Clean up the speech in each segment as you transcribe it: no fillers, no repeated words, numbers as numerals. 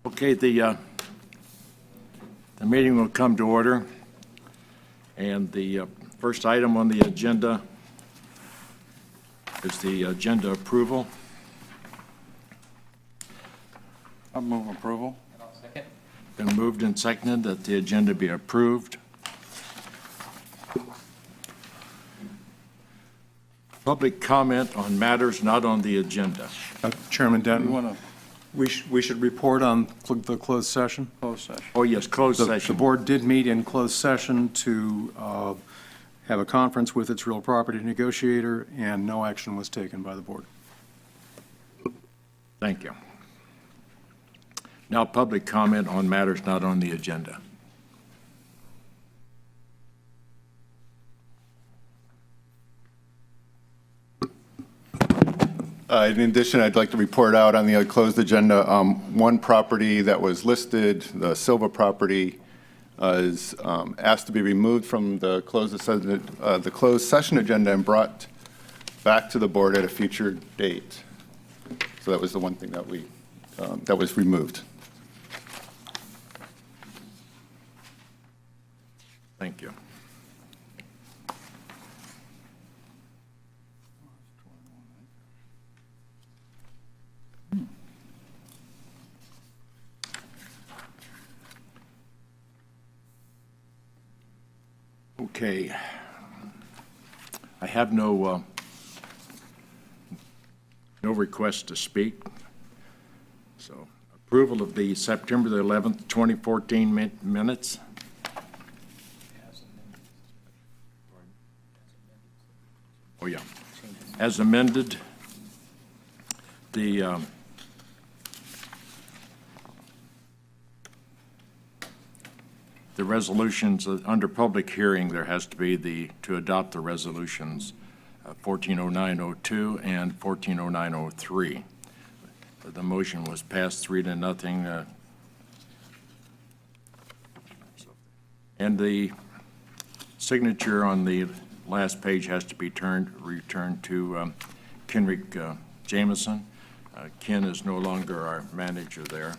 Okay, the meeting will come to order, and the first item on the agenda is the agenda approval. I'll move approval. And I'll second. Been moved and seconded that the agenda be approved. Public comment on matters not on the agenda. Chairman You Denton, want to we should report on the closed session. close session? Oh, yes, closed The session. board did meet in closed session to have a conference with its real property negotiator, and no action was taken by the board. Thank you. Now, public comment on matters not on the agenda. In addition, I'd like to report out on the closed agenda, one property that was listed, the Silva property, is asked to be removed from the closed session agenda and brought back to the board at a future date. So that was the one thing that that was removed. Thank you. Okay. I have no request to speak. So approval of the September the 11th, 2014 minutes. Oh, yeah. As amended, the resolutions under public hearing, there has to be to adopt the resolutions 140902 and 140903. The motion was passed 3-0. And the signature on the last page has to be returned to Kenrick Jameson. Ken is no longer our manager there.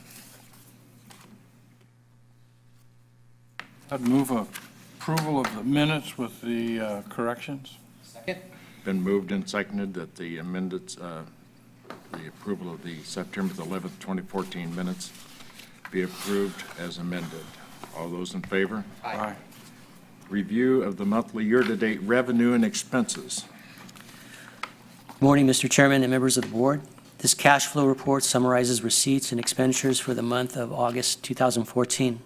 I'd move approval of the minutes with the corrections. Second. Been moved and seconded that the amendments, the approval of the September the 11th, 2014 minutes be approved as amended. All those in favor? Aye. Review of the monthly year-to-date revenue and expenses. Good morning, Mr. Chairman and members of the board. This cash flow report summarizes receipts and expenditures for the month of August 2014.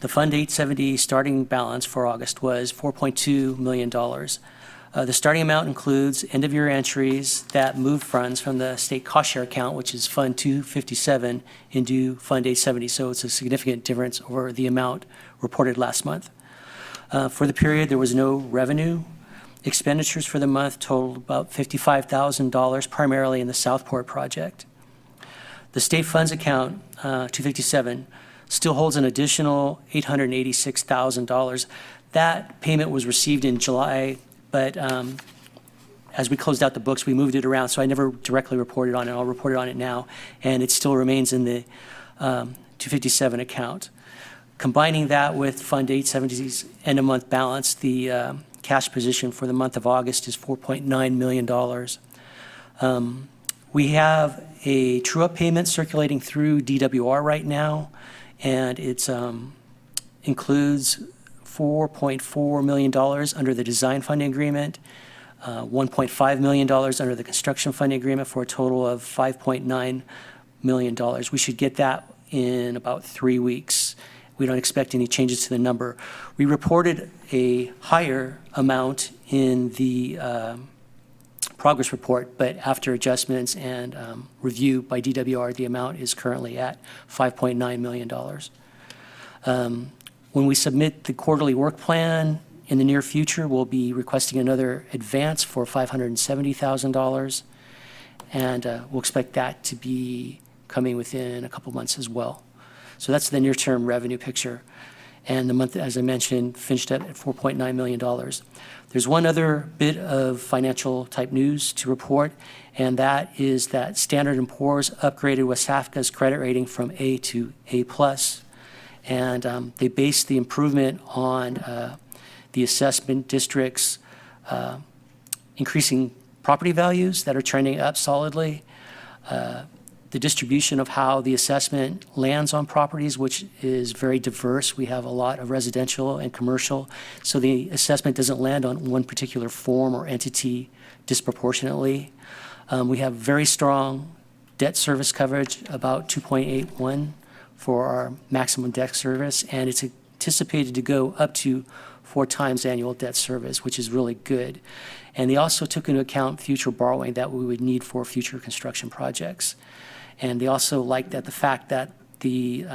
The Fund 870 starting balance for August was $4.2 million. The starting amount includes end-of-year entries that moved funds from the state cost share account, which is Fund 257, into Fund 870, so it's a significant difference over the amount reported last month. For the period, there was no revenue. Expenditures for the month totaled about $55,000, primarily in the Southport project. The state funds account, 257, still holds an additional $886,000. That payment was received in July, but as we closed out the books, we moved it around, so I never directly reported on it. I'll report on it now, and it still remains in the 257 account. Combining that with Fund 870's end-of-month balance, the cash position for the month of August is $4.9 million. We have a true-up payment circulating through DWR right now, and it includes $4.4 million under the design funding agreement, $1.5 million under the construction funding agreement, for a total of $5.9 million. We should get that in about 3 weeks. We don't expect any changes to the number. We reported a higher amount in the progress report, but after adjustments and review by DWR, the amount is currently at $5.9 million. When we submit the quarterly work plan in the near future, we'll be requesting another advance for $570,000, and we'll expect that to be coming within a couple months as well. So that's the near-term revenue picture. and the month, as I mentioned, finished up at $4.9 million. There's one other bit of financial type news to report, and that is that Standard & Poor's upgraded WSAFCA's credit rating from A to A+. And they based the improvement on the assessment district's increasing property values that are trending up solidly, the distribution of how the assessment lands on properties, which is very diverse. We have a lot of residential and commercial, so the assessment doesn't land on one particular form or entity disproportionately. We have very strong debt service coverage, about 2.81 for our maximum debt service, and it's anticipated to go up to 4 times annual debt service, which is really good. And they also took into account future borrowing that we would need for future construction projects. And they also liked that the fact that the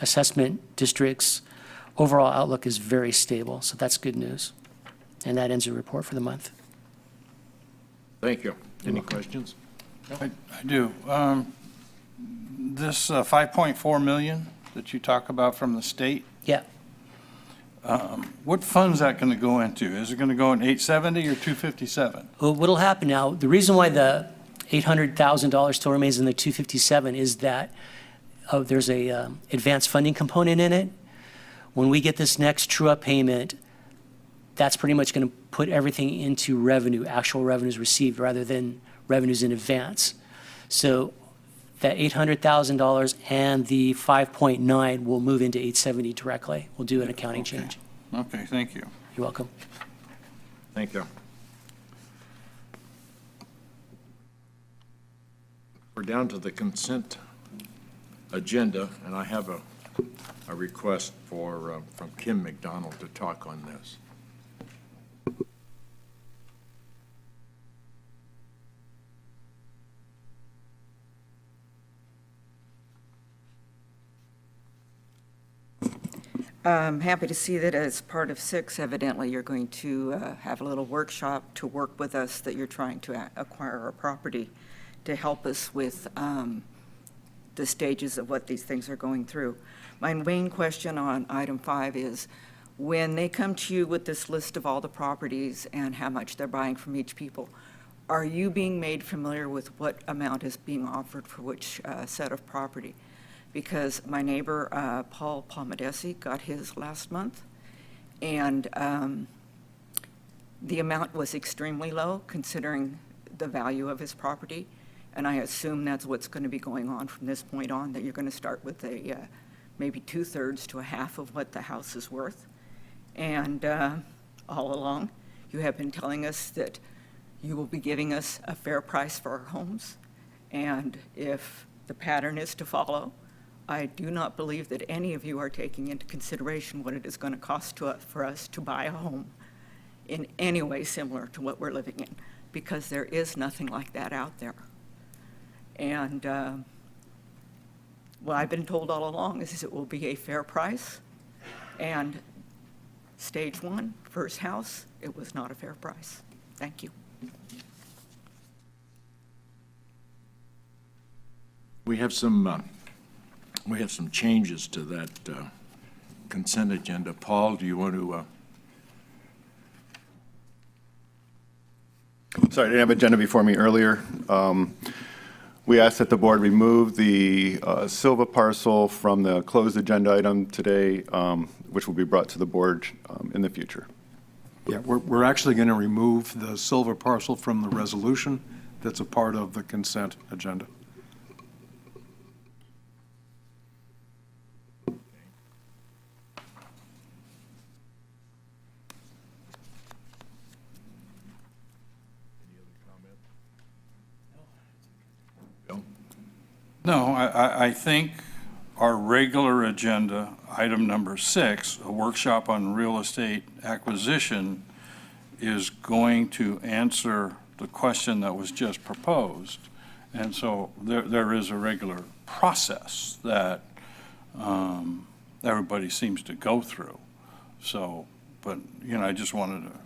assessment district's overall outlook is very stable, so that's good news. And that ends the report for the month. Thank you. Any questions? I do. This 5.4 million that you talk about from the state, Yeah. what fund's that going to go into? Is it going to go in 870 or 257? Well, what'll happen now, the reason why the $800,000 still remains in the 257 is that there's a advanced funding component in it. When we get this next true-up payment, that's pretty much going to put everything into revenue, actual revenues received, rather than revenues in advance. So that $800,000 and the 5.9 will move into 870 directly. We'll do an accounting Okay. change. Okay, thank you. You're welcome. Thank you. We're down to the consent agenda, and I have a request for, from Kim McDonald to talk on this. I'm happy to see that as part of 6, evidently, you're going to have a little workshop to work with us, that you're trying to acquire our property to help us with the stages of what these things are going through. My main question on item 5 is, when they come to you with this list of all the properties and how much they're buying from each people, are you being made familiar with what amount is being offered for which set of property? Because my neighbor, Paul Palmadesi, got his last month, and the amount was extremely low considering the value of his property. And I assume that's what's going to be going on from this point on, that you're going to start with a maybe 2/3 to a half of what the house is worth. And all along, you have been telling us that you will be giving us a fair price for our homes. And if the pattern is to follow, I do not believe that any of you are taking into consideration what it is going to cost for us to buy a home in any way similar to what we're living in, because there is nothing like that out there. And what I've been told all along is it will be a fair price. And stage 1, first house, it was not a fair price. Thank you. We have some changes to that consent agenda. Paul, do you want to? Sorry, I didn't have agenda before me earlier. We asked that the board remove the Silva parcel from the closed agenda item today, which will be brought to the board in the future. Yeah, we're actually going to remove the silver parcel from the resolution that's a part of the consent agenda. No, I think our regular agenda, item number 6, a workshop on real estate acquisition, is going to answer the question that was just proposed. And so there is a regular process that everybody seems to go through. So, but, I just wanted to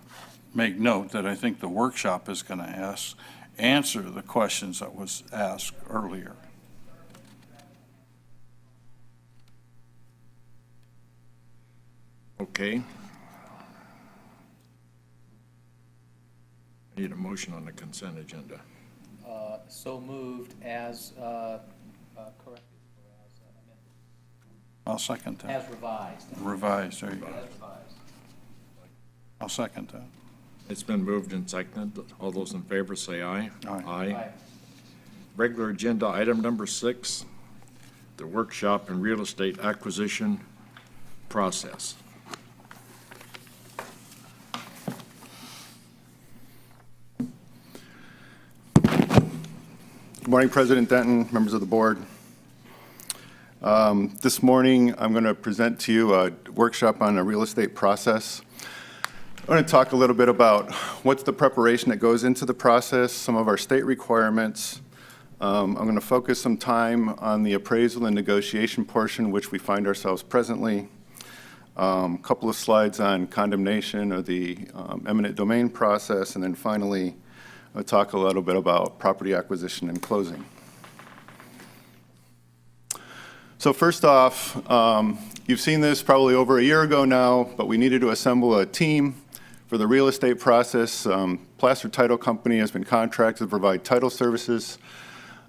make note that I think the workshop is going to answer the questions that was asked earlier. Okay. Need a motion on the consent agenda. So moved as corrected, or as amended, I'll second that. as revised. Revised, there you go. As revised. I'll second that. It's been moved and seconded. All those in favor say aye. Aye. Aye. Regular agenda item number 6, the workshop and real estate acquisition process. Good morning, President Denton, members of the board. This morning, I'm going to present to you a workshop on a real estate process. I'm going to talk a little bit about what's the preparation that goes into the process, some of our state requirements. I'm going to focus some time on the appraisal and negotiation portion, which we find ourselves presently. A couple of slides on condemnation or the eminent domain process, and then finally, I'll talk a little bit about property acquisition and closing. So first off, you've seen this probably over a year ago now, but we needed to assemble a team for the real estate process. Placer Title Company has been contracted to provide title services.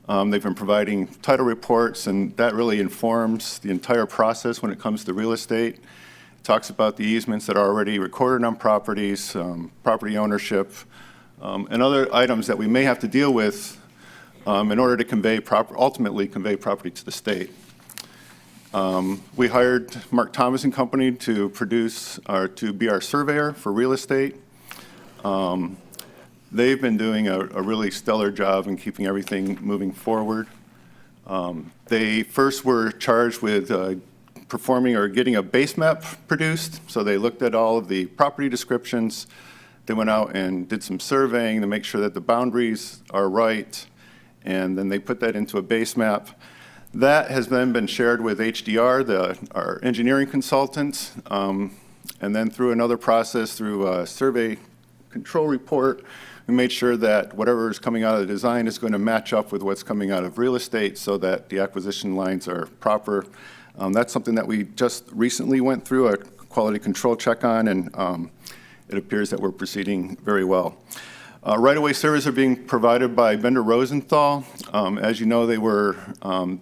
They've been providing title reports, and that really informs the entire process when it comes to real estate. It talks about the easements that are already recorded on properties, property ownership, and other items that we may have to deal with in order to ultimately convey property to the state. We hired Mark Thomas and Company to be our surveyor for real estate. They've been doing a really stellar job in keeping everything moving forward. They first were charged with performing or getting a base map produced. So they looked at all of the property descriptions. They went out and did some surveying to make sure that the boundaries are right, and then they put that into a base map. That has then been shared with HDR, our engineering consultant, and then through another process, through a survey control report, we made sure that whatever is coming out of the design is going to match up with what's coming out of real estate so that the acquisition lines are proper. That's something that we just recently went through a quality control check on, and it appears that we're proceeding very well. Right-of-way services are being provided by Bender Rosenthal. As you know,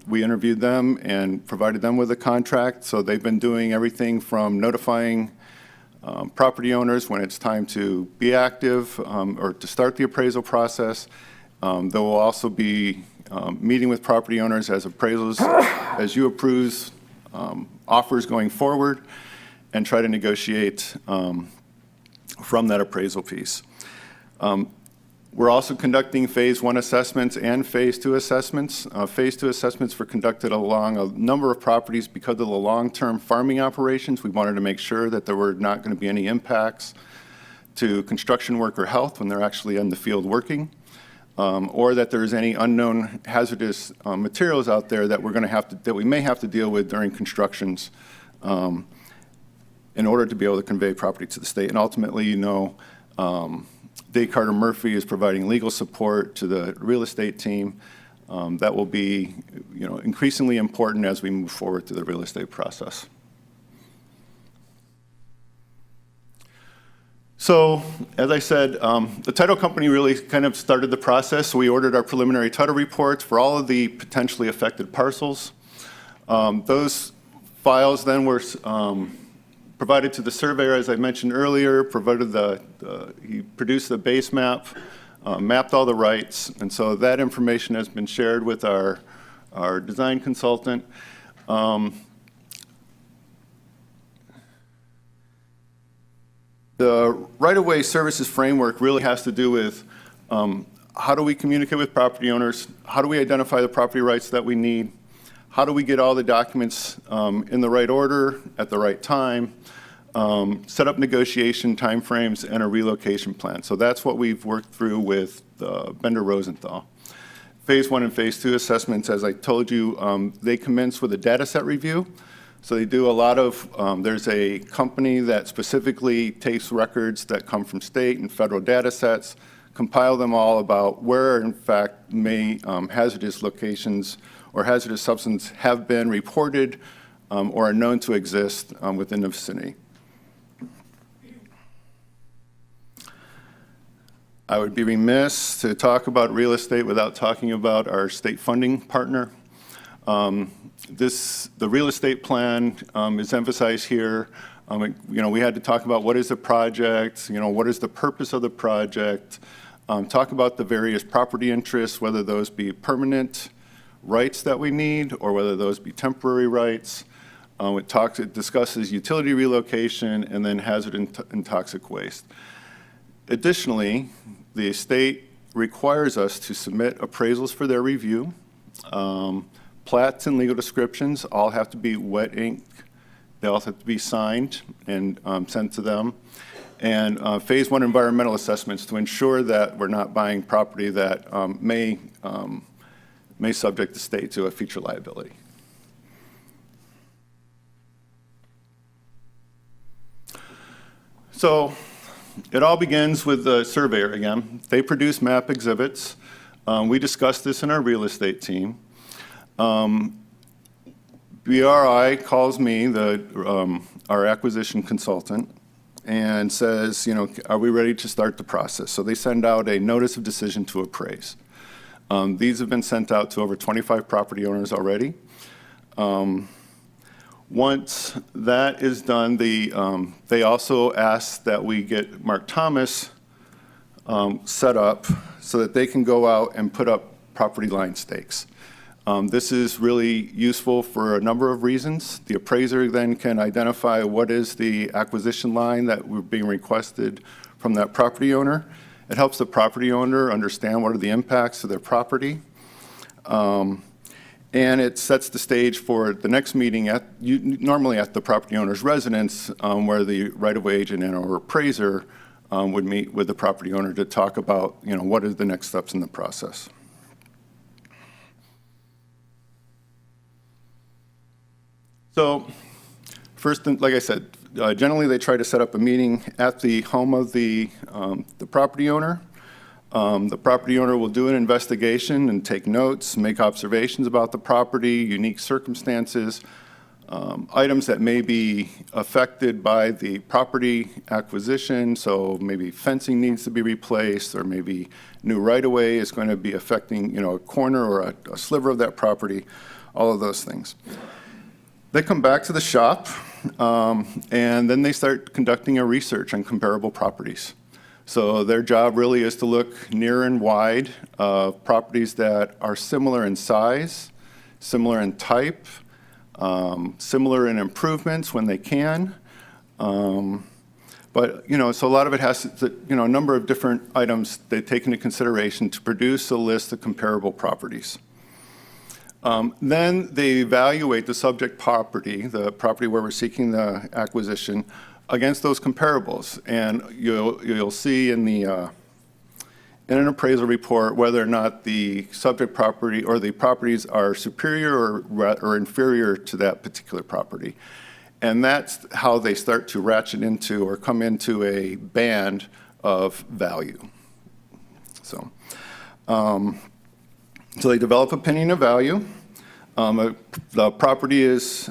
we interviewed them and provided them with a contract. So they've been doing everything from notifying property owners when it's time to be active or to start the appraisal process. They will also be meeting with property owners as appraisals, as you approve offers going forward, and try to negotiate from that appraisal piece. We're also conducting Phase 1 assessments and Phase 2 assessments. Phase 2 assessments were conducted along a number of properties because of the long-term farming operations. We wanted to make sure that there were not going to be any impacts to construction worker health when they're actually in the field working, or that there's any unknown hazardous materials out there that we may have to deal with during constructions in order to be able to convey property to the state. And ultimately, Dave Carter Murphy is providing legal support to the real estate team. That will be, increasingly important as we move forward through the real estate process. So, as I said, the title company really kind of started the process. So we ordered our preliminary title reports for all of the potentially affected parcels. Those files then were provided to the surveyor, as I mentioned earlier, he produced the base map, mapped all the rights, and so that information has been shared with our design consultant. The right-of-way services framework really has to do with how do we communicate with property owners, how do we identify the property rights that we need, how do we get all the documents in the right order at the right time, set up negotiation timeframes, and a relocation plan. So that's what we've worked through with Bender Rosenthal. Phase 1 and Phase 2 assessments, as I told you, they commence with a data set review. So they do a lot of, there's a company that specifically takes records that come from state and federal data sets, compile them all about where, in fact, hazardous locations or hazardous substances have been reported or are known to exist within the vicinity. I would be remiss to talk about real estate without talking about our state funding partner. The real estate plan is emphasized here. We had to talk about what is the project, what is the purpose of the project, talk about the various property interests, whether those be permanent rights that we need or whether those be temporary rights. It discusses utility relocation and then hazard and toxic waste. Additionally, the state requires us to submit appraisals for their review. Plats and legal descriptions all have to be wet ink. They all have to be signed and sent to them. And phase one environmental assessments to ensure that we're not buying property that may subject the state to a future liability. So it all begins with the surveyor again. They produce map exhibits. We discussed this in our real estate team. BRI calls me, our acquisition consultant, and says, are we ready to start the process? So they send out a notice of decision to appraise. These have been sent out to over 25 property owners already. Once that is done, they also ask that we get Mark Thomas set up so that they can go out and put up property line stakes. This is really useful for a number of reasons. The appraiser then can identify what is the acquisition line that we're being requested from that property owner. It helps the property owner understand what are the impacts to their property. And it sets the stage for the next meeting normally at the property owner's residence, where the right-of-way agent and or appraiser would meet with the property owner to talk about, what are the next steps in the process. So first, like I said, generally they try to set up a meeting at the home of the property owner. The property owner will do an investigation and take notes, make observations about the property, unique circumstances, items that may be affected by the property acquisition. So maybe fencing needs to be replaced, or maybe new right-of-way is going to be affecting, a corner or a sliver of that property, all of those things. They come back to the shop, and then they start conducting a research on comparable properties. So their job really is to look near and wide of properties that are similar in size, similar in type, similar in improvements when they can. But, so a lot of it has to, a number of different items they take into consideration to produce a list of comparable properties. Then they evaluate the subject property, the property where we're seeking the acquisition, against those comparables. And you'll see in an appraisal report whether or not the subject property or the properties are superior or inferior to that particular property. And that's how they start to ratchet into or come into a band of value. So they develop opinion of value. The property is,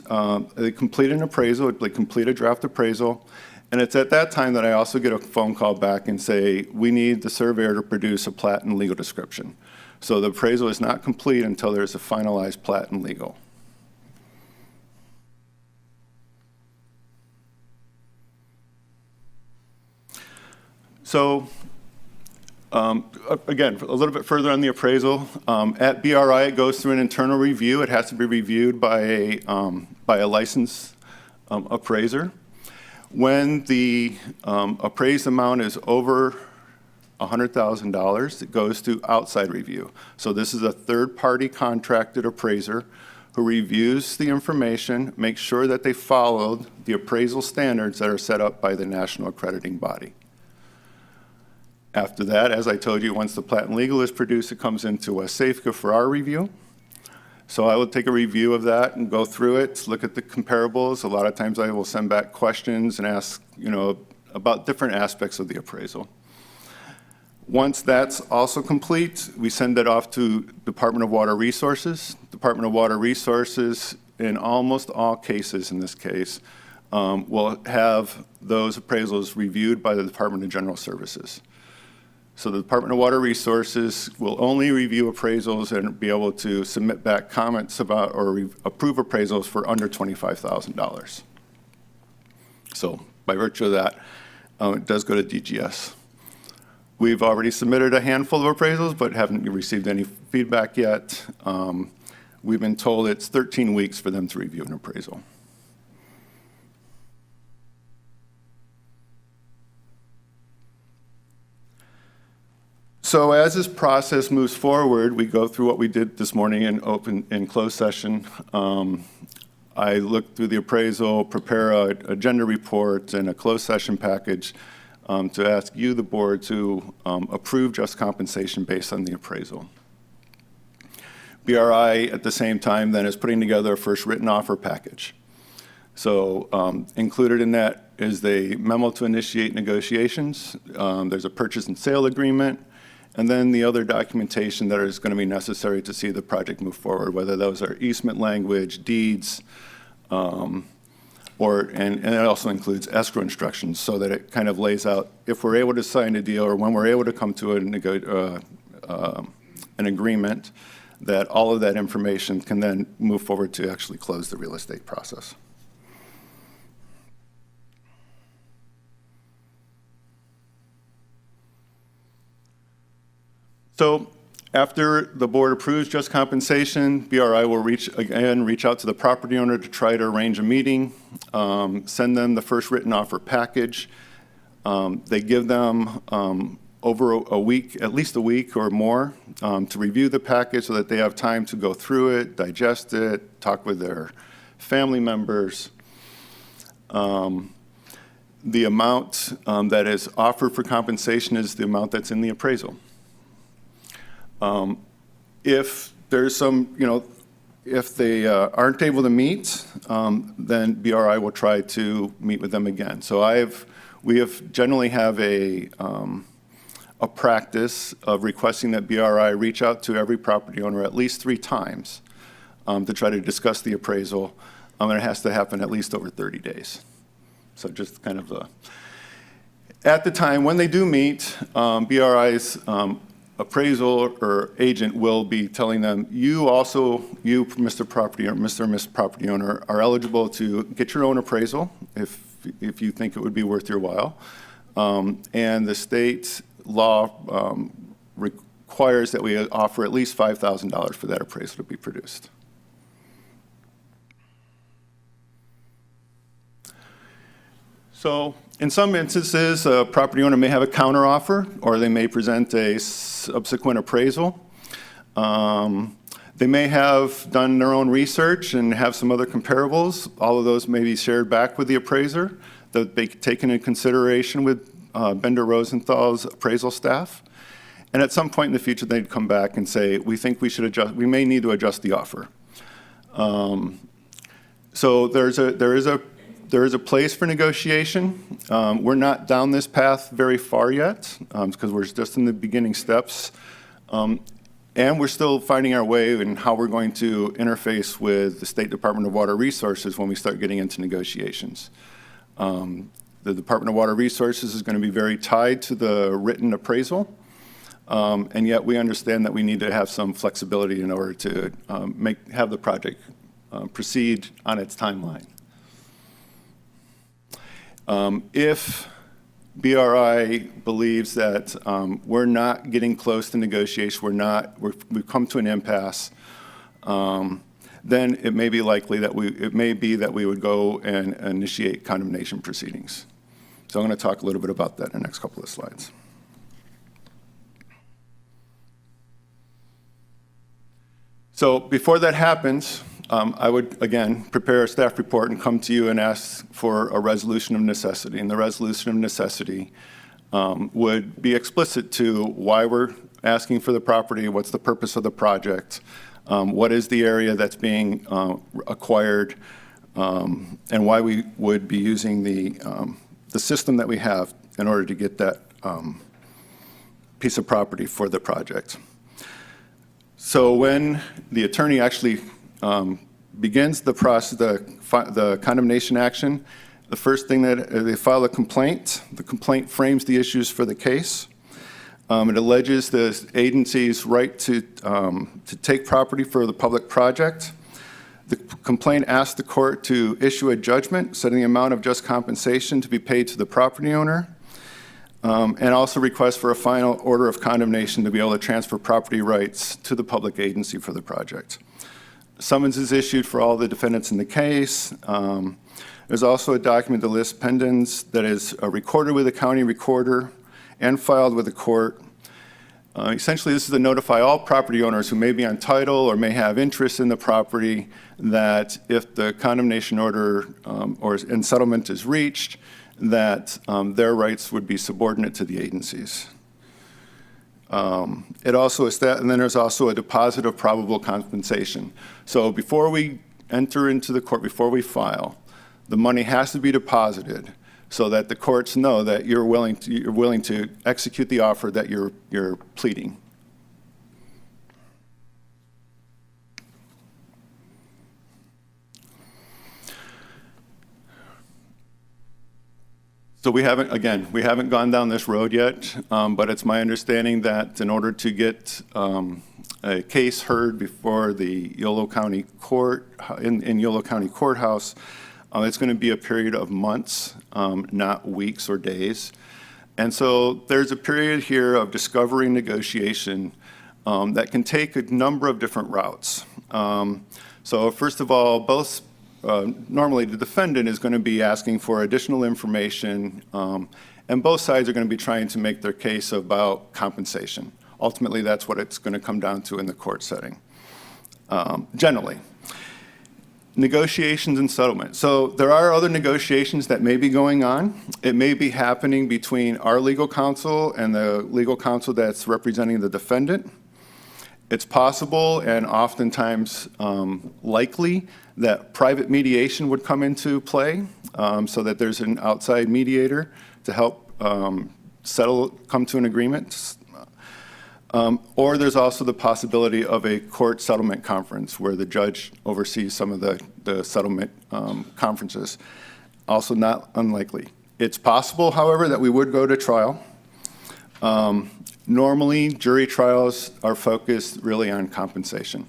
they complete an appraisal, they complete a draft appraisal, and it's at that time that I also get a phone call back and say, we need the surveyor to produce a plat and legal description. So the appraisal is not complete until there's a finalized plat and legal. So again, a little bit further on the appraisal, at BRI it goes through an internal review. It has to be reviewed by a licensed appraiser. When the appraised amount is over $100,000, it goes to outside review. So this is a third-party contracted appraiser who reviews the information, makes sure that they followed the appraisal standards that are set up by the national accrediting body. After that, as I told you, once the plat and legal is produced, it comes into WSAFCA for our review. So I will take a review of that and go through it, look at the comparables. A lot of times I will send back questions and ask, about different aspects of the appraisal. Once that's also complete, we send it off to Department of Water Resources. Department of Water Resources, in almost all cases in this case, will have those appraisals reviewed by the Department of General Services. So the Department of Water Resources will only review appraisals and be able to submit back comments about or approve appraisals for under $25,000. So by virtue of that, it does go to DGS. We've already submitted a handful of appraisals, but haven't received any feedback yet. We've been told it's 13 weeks for them to review an appraisal. So as this process moves forward, we go through what we did this morning in closed session. I look through the appraisal, prepare an agenda report and a closed session package to ask you, the board, to approve just compensation based on the appraisal. BRI, at the same time, then is putting together a first written offer package. So included in that is the memo to initiate negotiations. There's a purchase and sale agreement, and then the other documentation that is going to be necessary to see the project move forward, whether those are easement language, deeds, and it also includes escrow instructions, so that it kind of lays out if we're able to sign a deal or when we're able to come to an agreement, that all of that information can then move forward to actually close the real estate process. So after the board approves just compensation, BRI will reach out to the property owner to try to arrange a meeting, send them the first written offer package. They give them over a week, at least a week or more, to review the package so that they have time to go through it, digest it, talk with their family members. The amount that is offered for compensation is the amount that's in the appraisal. If there's some, if they aren't able to meet, then BRI will try to meet with them again. So we generally have a practice of requesting that BRI reach out to every property owner at least 3 times to try to discuss the appraisal, and it has to happen at least over 30 days. So just kind of at the time when they do meet, BRI's appraisal or agent will be telling them, you, Mr. Property or Mr. and Ms. Property Owner, are eligible to get your own appraisal if you think it would be worth your while. And the state law requires that we offer at least $5,000 for that appraisal to be produced. So in some instances, a property owner may have a counteroffer, or they may present a subsequent appraisal. They may have done their own research and have some other comparables. All of those may be shared back with the appraiser, that they taken into consideration with Bender Rosenthal's appraisal staff. And at some point in the future, they'd come back and say, we think we may need to adjust the offer. So there is a place for negotiation. We're not down this path very far yet because we're just in the beginning steps. And we're still finding our way in how we're going to interface with the State Department of Water Resources when we start getting into negotiations. The Department of Water Resources is going to be very tied to the written appraisal. And yet we understand that we need to have some flexibility in order to have the project proceed on its timeline. If BRI believes that we're not getting close to negotiation, we've come to an impasse, then it may be likely that we would go and initiate condemnation proceedings. So I'm going to talk a little bit about that in the next couple of slides. So before that happens, I would, again, prepare a staff report and come to you and ask for a resolution of necessity. And the resolution of necessity would be explicit to why we're asking for the property, what's the purpose of the project, what is the area that's being acquired, and why we would be using the system that we have in order to get that piece of property for the project. So when the attorney actually begins the process, the condemnation action, the first thing that they file a complaint. The complaint frames the issues for the case. It alleges the agency's right to take property for the public project. The complaint asked the court to issue a judgment setting the amount of just compensation to be paid to the property owner, and also requests for a final order of condemnation to be able to transfer property rights to the public agency for the project. Summons is issued for all the defendants in the case. There's also a document that lists pendants that is recorded with the county recorder and filed with the court. Essentially, this is to notify all property owners who may be on title or may have interest in the property that if the condemnation order and settlement is reached, that their rights would be subordinate to the agency's. It also is that, and then there's also a deposit of probable compensation. So before we enter into the court, before we file, the money has to be deposited so that the courts know that you're willing to execute the offer that you're pleading. So we haven't gone down this road yet, but it's my understanding that in order to get a case heard before the Yolo County Court, in Yolo County Courthouse, it's going to be a period of months, not weeks or days. And so there's a period here of discovery and negotiation that can take a number of different routes. So first of all, normally the defendant is going to be asking for additional information, and both sides are going to be trying to make their case about compensation. Ultimately, that's what it's going to come down to in the court setting, generally. Negotiations and settlement. So there are other negotiations that may be going on. It may be happening between our legal counsel and the legal counsel that's representing the defendant. It's possible and oftentimes likely that private mediation would come into play, so that there's an outside mediator to help come to an agreement. Or there's also the possibility of a court settlement conference where the judge oversees some of the settlement conferences. Also not unlikely. It's possible, however, that we would go to trial. Normally, jury trials are focused really on compensation.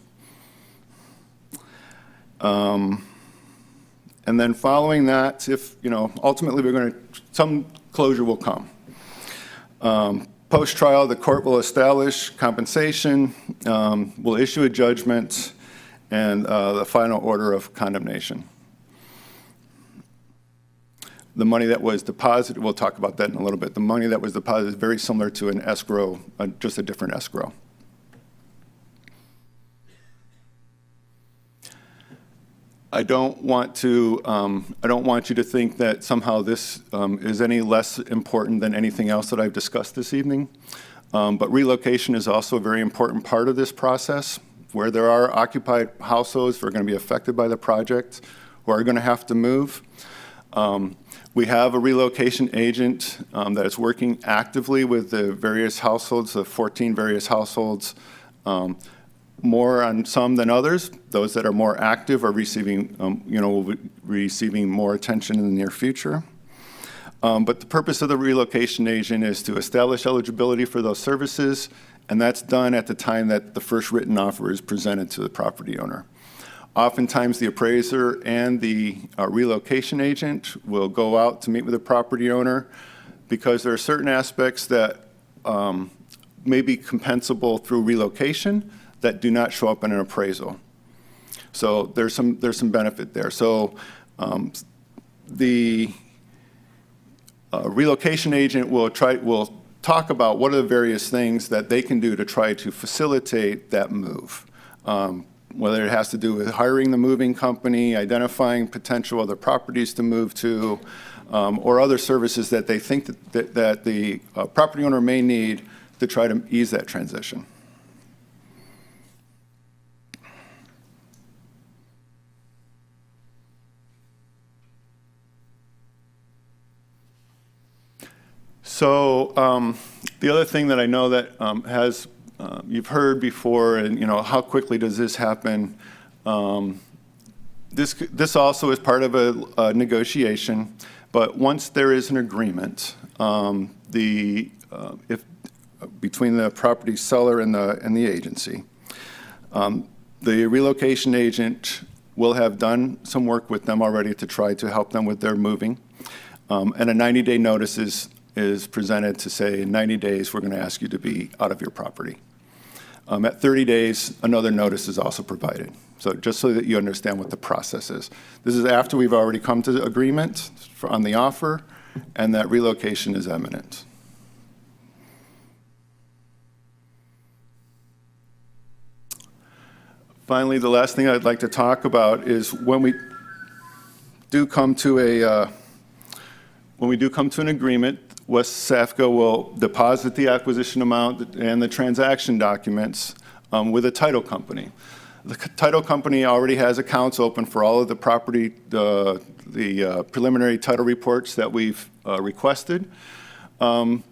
And then following that, if, ultimately some closure will come. Post-trial, the court will establish compensation, will issue a judgment, and the final order of condemnation. The money that was deposited, we'll talk about that in a little bit. The money that was deposited is very similar to an escrow, just a different escrow. I don't want you to think that somehow this is any less important than anything else that I've discussed this evening. But relocation is also a very important part of this process, where there are occupied households that are going to be affected by the project who are going to have to move. We have a relocation agent that is working actively with the various households, the 14 various households. More on some than others. Those that are more active are receiving, will be receiving more attention in the near future. But the purpose of the relocation agent is to establish eligibility for those services, and that's done at the time that the first written offer is presented to the property owner. Oftentimes, the appraiser and the relocation agent will go out to meet with the property owner because there are certain aspects that may be compensable through relocation that do not show up in an appraisal. So there's some benefit there. So the relocation agent will talk about what are the various things that they can do to try to facilitate that move. Whether it has to do with hiring the moving company, identifying potential other properties to move to, or other services that they think that the property owner may need to try to ease that transition. So the other thing that I know that you've heard before, and how quickly does this happen? This also is part of a negotiation, but once there is an agreement, if between the property seller and the agency. The relocation agent will have done some work with them already to try to help them with their moving. And a 90-day notice is presented to say, in 90 days, we're going to ask you to be out of your property. At 30 days, another notice is also provided. So just so that you understand what the process is. This is after we've already come to agreement on the offer and that relocation is imminent. Finally, the last thing I'd like to talk about is when we do come to an agreement, WSAFCA will deposit the acquisition amount and the transaction documents with a title company. The title company already has accounts open for all of the property, the preliminary title reports that we've requested. But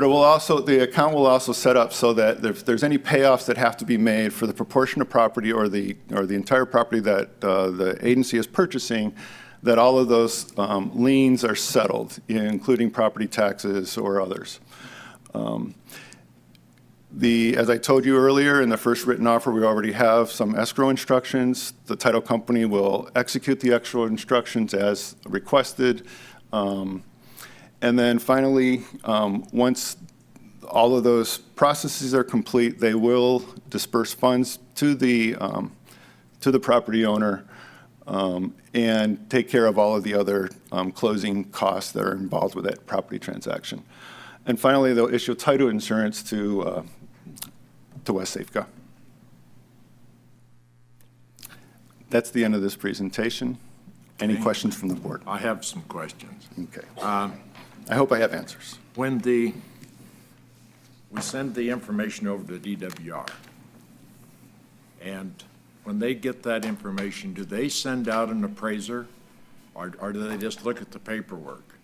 the account will also set up so that if there's any payoffs that have to be made for the proportion of property or the entire property that the agency is purchasing, that all of those liens are settled, including property taxes or others. As I told you earlier, in the first written offer, we already have some escrow instructions. The title company will execute the escrow instructions as requested. And then finally, once all of those processes are complete, they will disperse funds to the property owner and take care of all of the other closing costs that are involved with that property transaction. And finally, they'll issue title insurance to WSAFCA. That's the end of this presentation. Any questions from the board? I have some questions. Okay. I hope I have answers. When we send the information over to DWR, and when they get that information, do they send out an appraiser, or do they just look at the paperwork?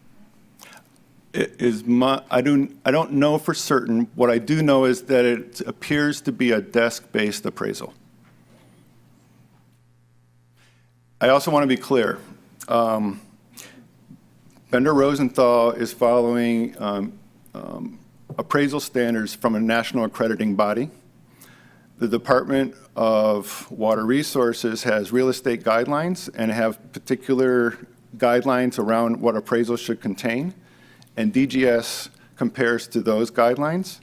I don't know for certain. What I do know is that it appears to be a desk-based appraisal. I also want to be clear. Bender Rosenthal is following appraisal standards from a national accrediting body. The Department of Water Resources has real estate guidelines and have particular guidelines around what appraisals should contain. And DGS compares to those guidelines.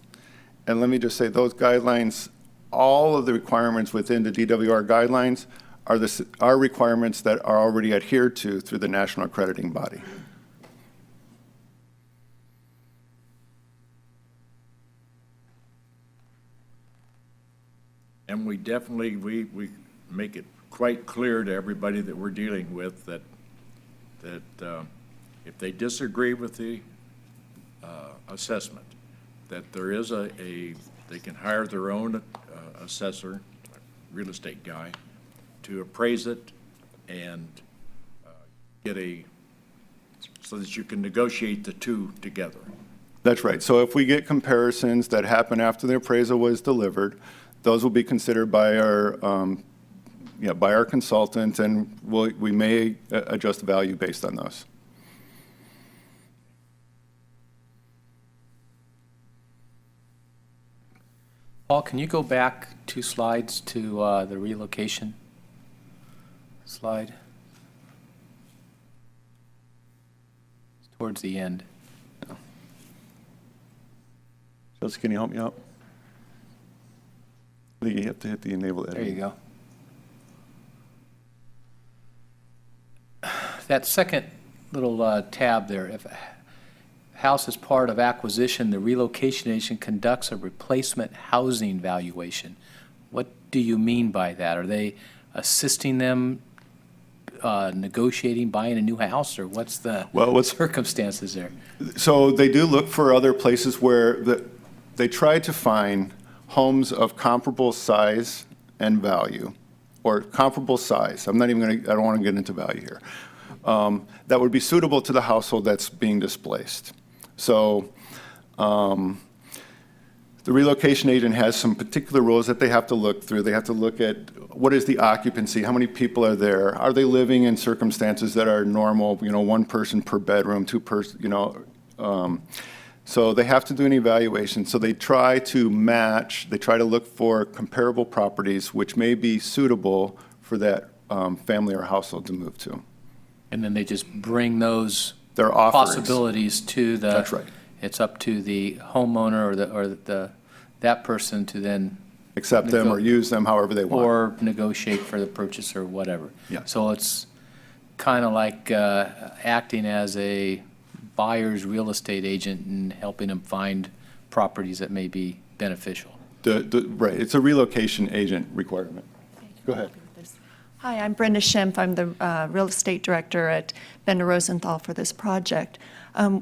And let me just say, those guidelines, all of the requirements within the DWR guidelines are requirements that are already adhered to through the national accrediting body. And we definitely, we make it quite clear to everybody that we're dealing with that if they disagree with the assessment, that there is they can hire their own assessor, real estate guy, to appraise it and so that you can negotiate the two together. That's right. So if we get comparisons that happen after the appraisal was delivered, those will be considered by our consultant, and we may adjust value based on those. Paul, can you go back 2 slides to the relocation slide? It's towards the end. Chelsea, can you help me out? I think you have to hit the enable editing. There you go. That second little tab there, if house is part of acquisition, the relocation agent conducts a replacement housing valuation. What do you mean by that? Are they assisting them negotiating, buying a new house, or what's the circumstances there? So they do look for other places where they try to find homes of comparable size and value, or comparable size. I don't want to get into value here. That would be suitable to the household that's being displaced. So the relocation agent has some particular rules that they have to look through. They have to look at what is the occupancy, how many people are there, are they living in circumstances that are normal, 1 person per bedroom, 2 person, So they have to do an evaluation. So they try to match, they try to look for comparable properties which may be suitable for that family or household to move to. And then they just bring those Their offerings. possibilities to the. That's right. It's up to the homeowner or that person to then, Accept them or use them however they want. or negotiate for the purchase or whatever. Yeah. So it's kind of like acting as a buyer's real estate agent and helping them find properties that may be beneficial. Right, it's a relocation agent requirement. Go ahead. Hi, I'm Brenda Schimpf. I'm the real estate director at Bender Rosenthal for this project.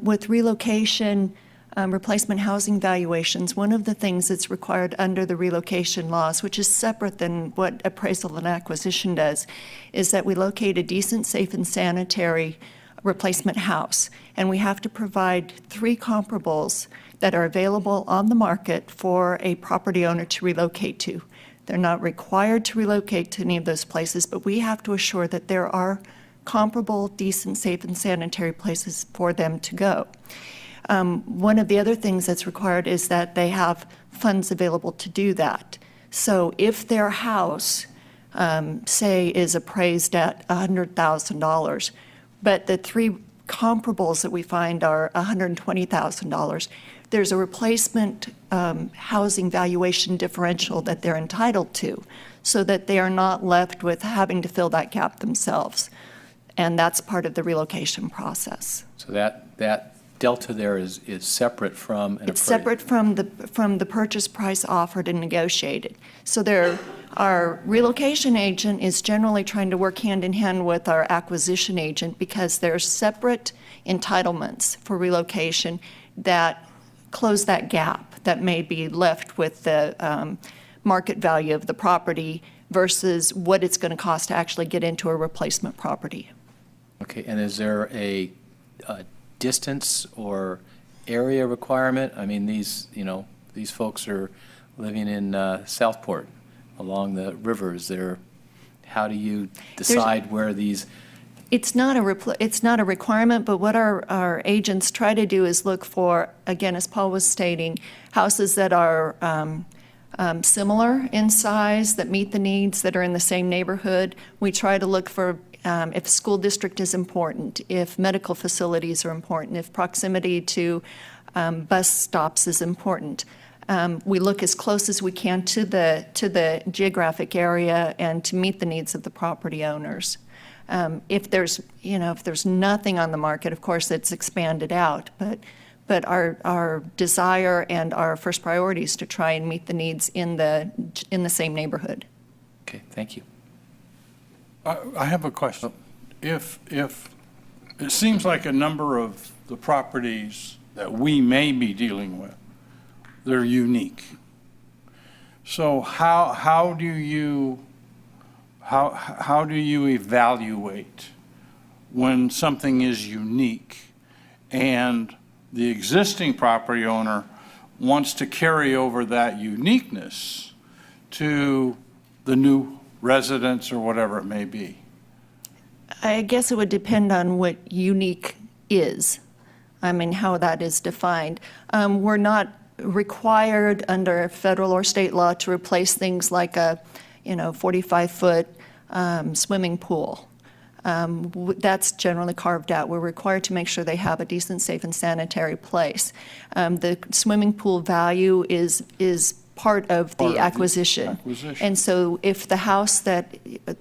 With relocation, replacement housing valuations, one of the things that's required under the relocation laws, which is separate than what appraisal and acquisition does, is that we locate a decent, safe, and sanitary replacement house. And we have to provide 3 comparables that are available on the market for a property owner to relocate to. They're not required to relocate to any of those places, but we have to assure that there are comparable, decent, safe, and sanitary places for them to go. One of the other things that's required is that they have funds available to do that. So if their house, say, is appraised at $100,000, but the 3 comparables that we find are $120,000, there's a replacement housing valuation differential that they're entitled to, so that they are not left with having to fill that gap themselves. And that's part of the relocation process. So that delta there is separate from an It's separate from the purchase price offered and negotiated. So our relocation agent is generally trying to work hand in hand with our acquisition agent, because there's separate entitlements for relocation that close that gap that may be left with the market value of the property versus what it's going to cost to actually get into a replacement property. Okay, and is there a distance or area requirement? I mean, these folks are living in Southport along the rivers. How do you decide where these? It's not a requirement, but what our agents try to do is look for, again, as Paul was stating, houses that are similar in size, that meet the needs, that are in the same neighborhood. We try to look for if school district is important, if medical facilities are important, if proximity to bus stops is important. We look as close as we can to the geographic area and to meet the needs of the property owners. If there's nothing on the market, of course, it's expanded out, but our desire and our first priority is to try and meet the needs in the same neighborhood. Okay, thank you. I have a question. If it seems like a number of the properties that we may be dealing with, they're unique. So how do you evaluate when something is unique and the existing property owner wants to carry over that uniqueness to the new residents or whatever it may be? I guess it would depend on what unique is. I mean, how that is defined. We're not required under federal or state law to replace things like a 45-foot swimming pool. That's generally carved out. We're required to make sure they have a decent, safe, and sanitary place. The swimming pool value is part of the acquisition. And so if the house the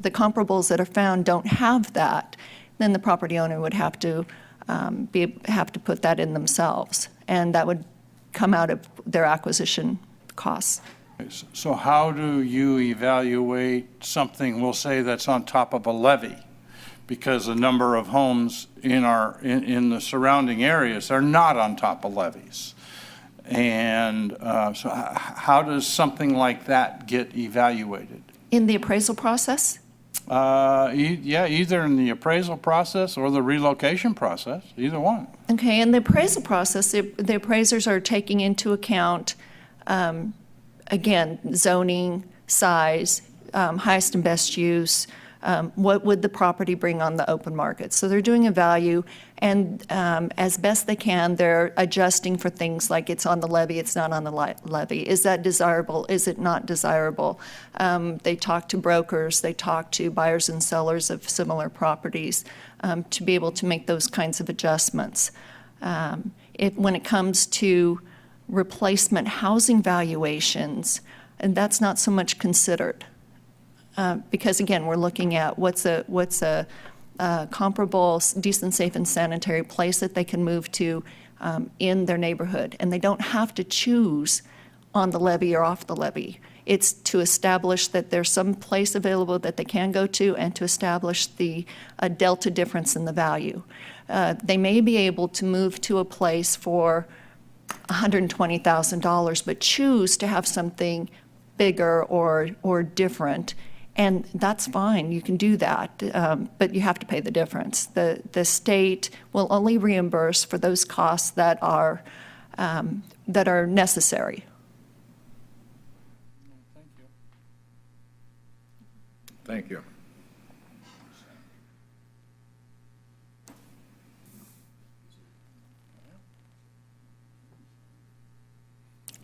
comparables that are found don't have that, then the property owner would have to put that in themselves. And that would come out of their acquisition costs. So how do you evaluate something, we'll say, that's on top of a levee? Because a number of homes in the surrounding areas are not on top of levees. And so how does something like that get evaluated? In the appraisal process? Either in the appraisal process or the relocation process, either one. Okay, in the appraisal process, the appraisers are taking into account, again, zoning, size, highest and best use, What would the property bring on the open market? So they're doing a value, and as best they can, they're adjusting for things like it's on the levy, it's not on the levy. Is that desirable? Is it not desirable? They talk to brokers, they talk to buyers and sellers of similar properties to be able to make those kinds of adjustments. When it comes to replacement housing valuations, and that's not so much considered. Because again, we're looking at what's a comparable, decent, safe, and sanitary place that they can move to in their neighborhood. And they don't have to choose on the levy or off the levy. It's to establish that there's some place available that they can go to and to establish the delta difference in the value. They may be able to move to a place for $120,000, but choose to have something bigger or different. And that's fine, you can do that, but you have to pay the difference. The state will only reimburse for those costs that are necessary. Thank you.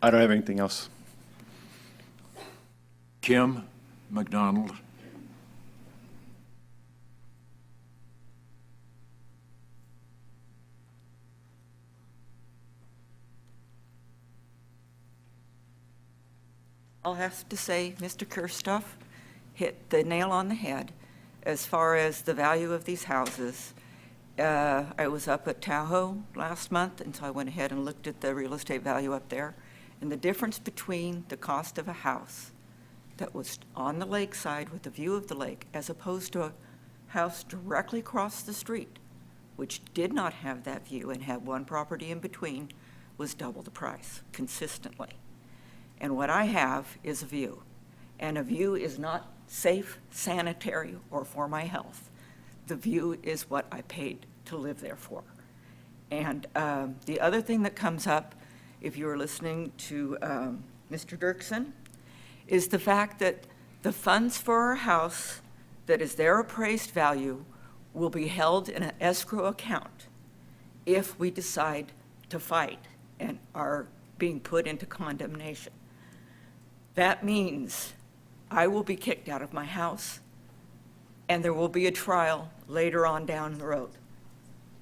I don't have anything else. Kim McDonald. I'll have to say, Mr. Kirchhoff hit the nail on the head as far as the value of these houses. I was up at Tahoe last month, and so I went ahead and looked at the real estate value up there. And the difference between the cost of a house that was on the lakeside with a view of the lake as opposed to a house directly across the street, which did not have that view and had one property in between, was double the price consistently. And what I have is a view. And a view is not safe, sanitary, or for my health. The view is what I paid to live there for. And the other thing that comes up, if you were listening to Mr. Dirksen, is the fact that the funds for our house that is their appraised value will be held in an escrow account if we decide to fight and are being put into condemnation. That means I will be kicked out of my house, and there will be a trial later on down the road.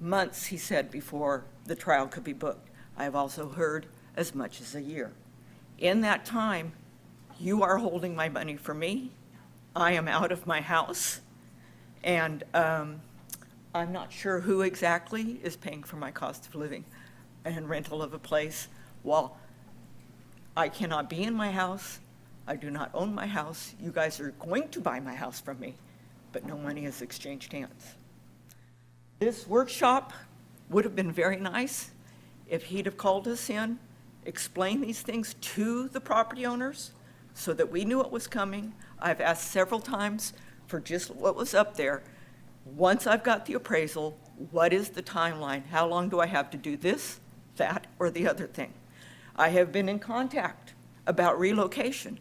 Months, he said, before the trial could be booked. I have also heard as much as a year. In that time, you are holding my money for me. I am out of my house, and I'm not sure who exactly is paying for my cost of living and rental of a place while I cannot be in my house. I do not own my house. You guys are going to buy my house from me, but no money has exchanged hands. This workshop would have been very nice if he'd have called us in, explained these things to the property owners so that we knew what was coming. I've asked several times for just what was up there. Once I've got the appraisal, what is the timeline? How long do I have to do this, that, or the other thing? I have been in contact about relocation.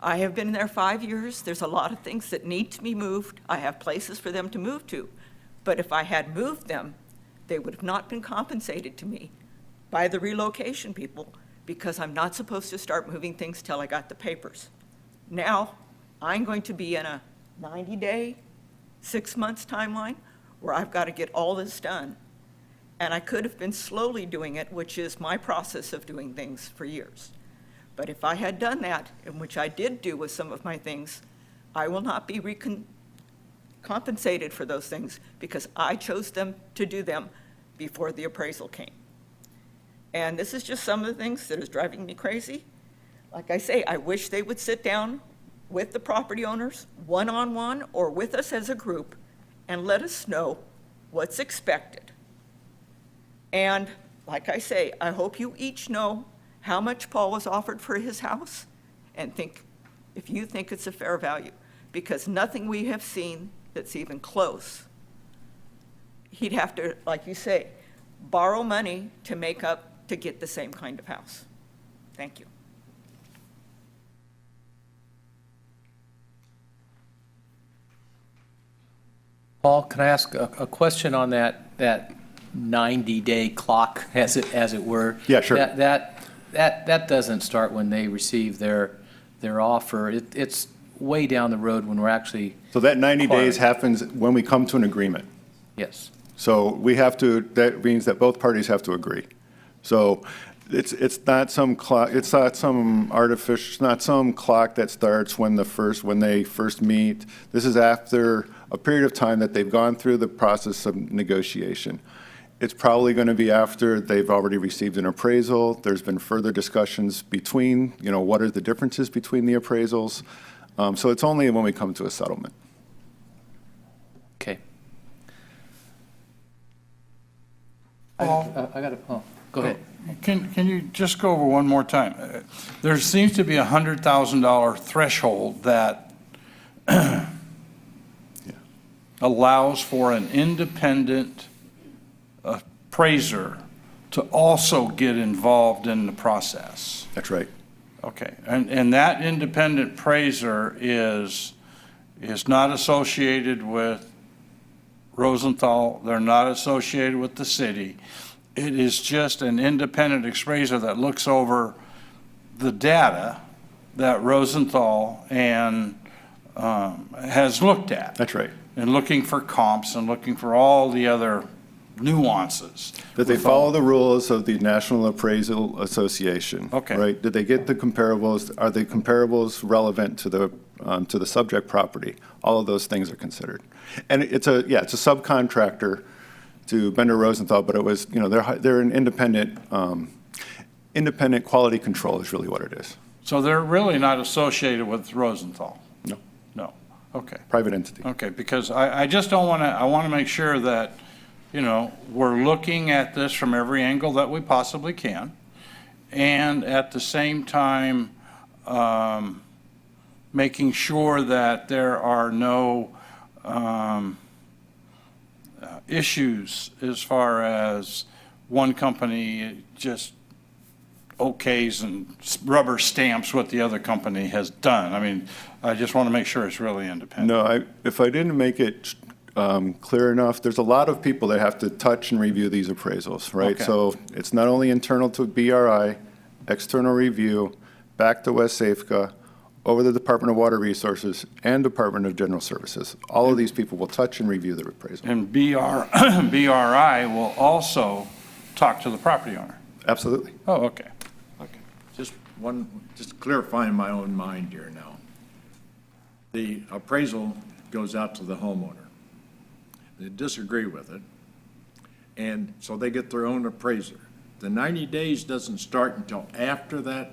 I have been there 5 years. There's a lot of things that need to be moved. I have places for them to move to. But if I had moved them, they would have not been compensated to me by the relocation people because I'm not supposed to start moving things till I got the papers. Now, I'm going to be in a 90-day, 6 months timeline where I've got to get all this done. And I could have been slowly doing it, which is my process of doing things for years. But if I had done that, and which I did do with some of my things, I will not be compensated for those things because I chose them to do them before the appraisal came. And this is just some of the things that is driving me crazy. Like I say, I wish they would sit down with the property owners, one-on-one, or with us as a group, and let us know what's expected. And like I say, I hope you each know how much Paul was offered for his house and think if you think it's a fair value, because nothing we have seen that's even close. He'd have to, like you say, borrow money to make up to get the same kind of house. Thank you. Paul, can I ask a question on that 90-day clock, as it were? Yeah, sure. That doesn't start when they receive their offer. It's way down the road when we're actually, So that 90 days Acquired. happens when we come to an agreement. yes. So we have to, that means that both parties have to agree. So it's not some clock, it's not some artificial, it's not some clock that starts when they first meet. This is after a period of time that they've gone through the process of negotiation. It's probably going to be after they've already received an appraisal. There's been further discussions between, what are the differences between the appraisals. So it's only when we come to a settlement. Okay. Paul? I got it, go ahead. Can you just go over one more time? There seems to be a $100,000 threshold that allows for an independent appraiser to also get involved in the process. That's right. Okay, and that independent appraiser is not associated with Rosenthal, they're not associated with the city. It is just an independent appraiser that looks over the data that Rosenthal has looked at. That's right. And looking for comps and looking for all the other nuances. That they follow the rules of the National Appraisal Association. Okay. Right? Did they get the comparables? Are the comparables relevant to the subject property? All of those things are considered. And it's a subcontractor to Bender Rosenthal, but it was, they're an independent quality control is really what it is. So they're really not associated with Rosenthal? No. No, okay. Private entity. Okay, because I just don't want to, I want to make sure that, we're looking at this from every angle that we possibly can, and at the same time, making sure that there are no issues as far as one company just okays and rubber stamps what the other company has done. I mean, I just want to make sure it's really independent. No, if I didn't make it clear enough, there's a lot of people that have to touch and review these appraisals, right? Okay. So it's not only internal to BRI, external review, back to WSAFCA, over the Department of Water Resources and Department of General Services. All of these people will touch and review the appraisal. And BRI will also talk to the property owner. Absolutely. Oh, okay. Okay. Just clarifying my own mind here now. The appraisal goes out to the homeowner. They disagree with it, and so they get their own appraiser. The 90 days doesn't start until after that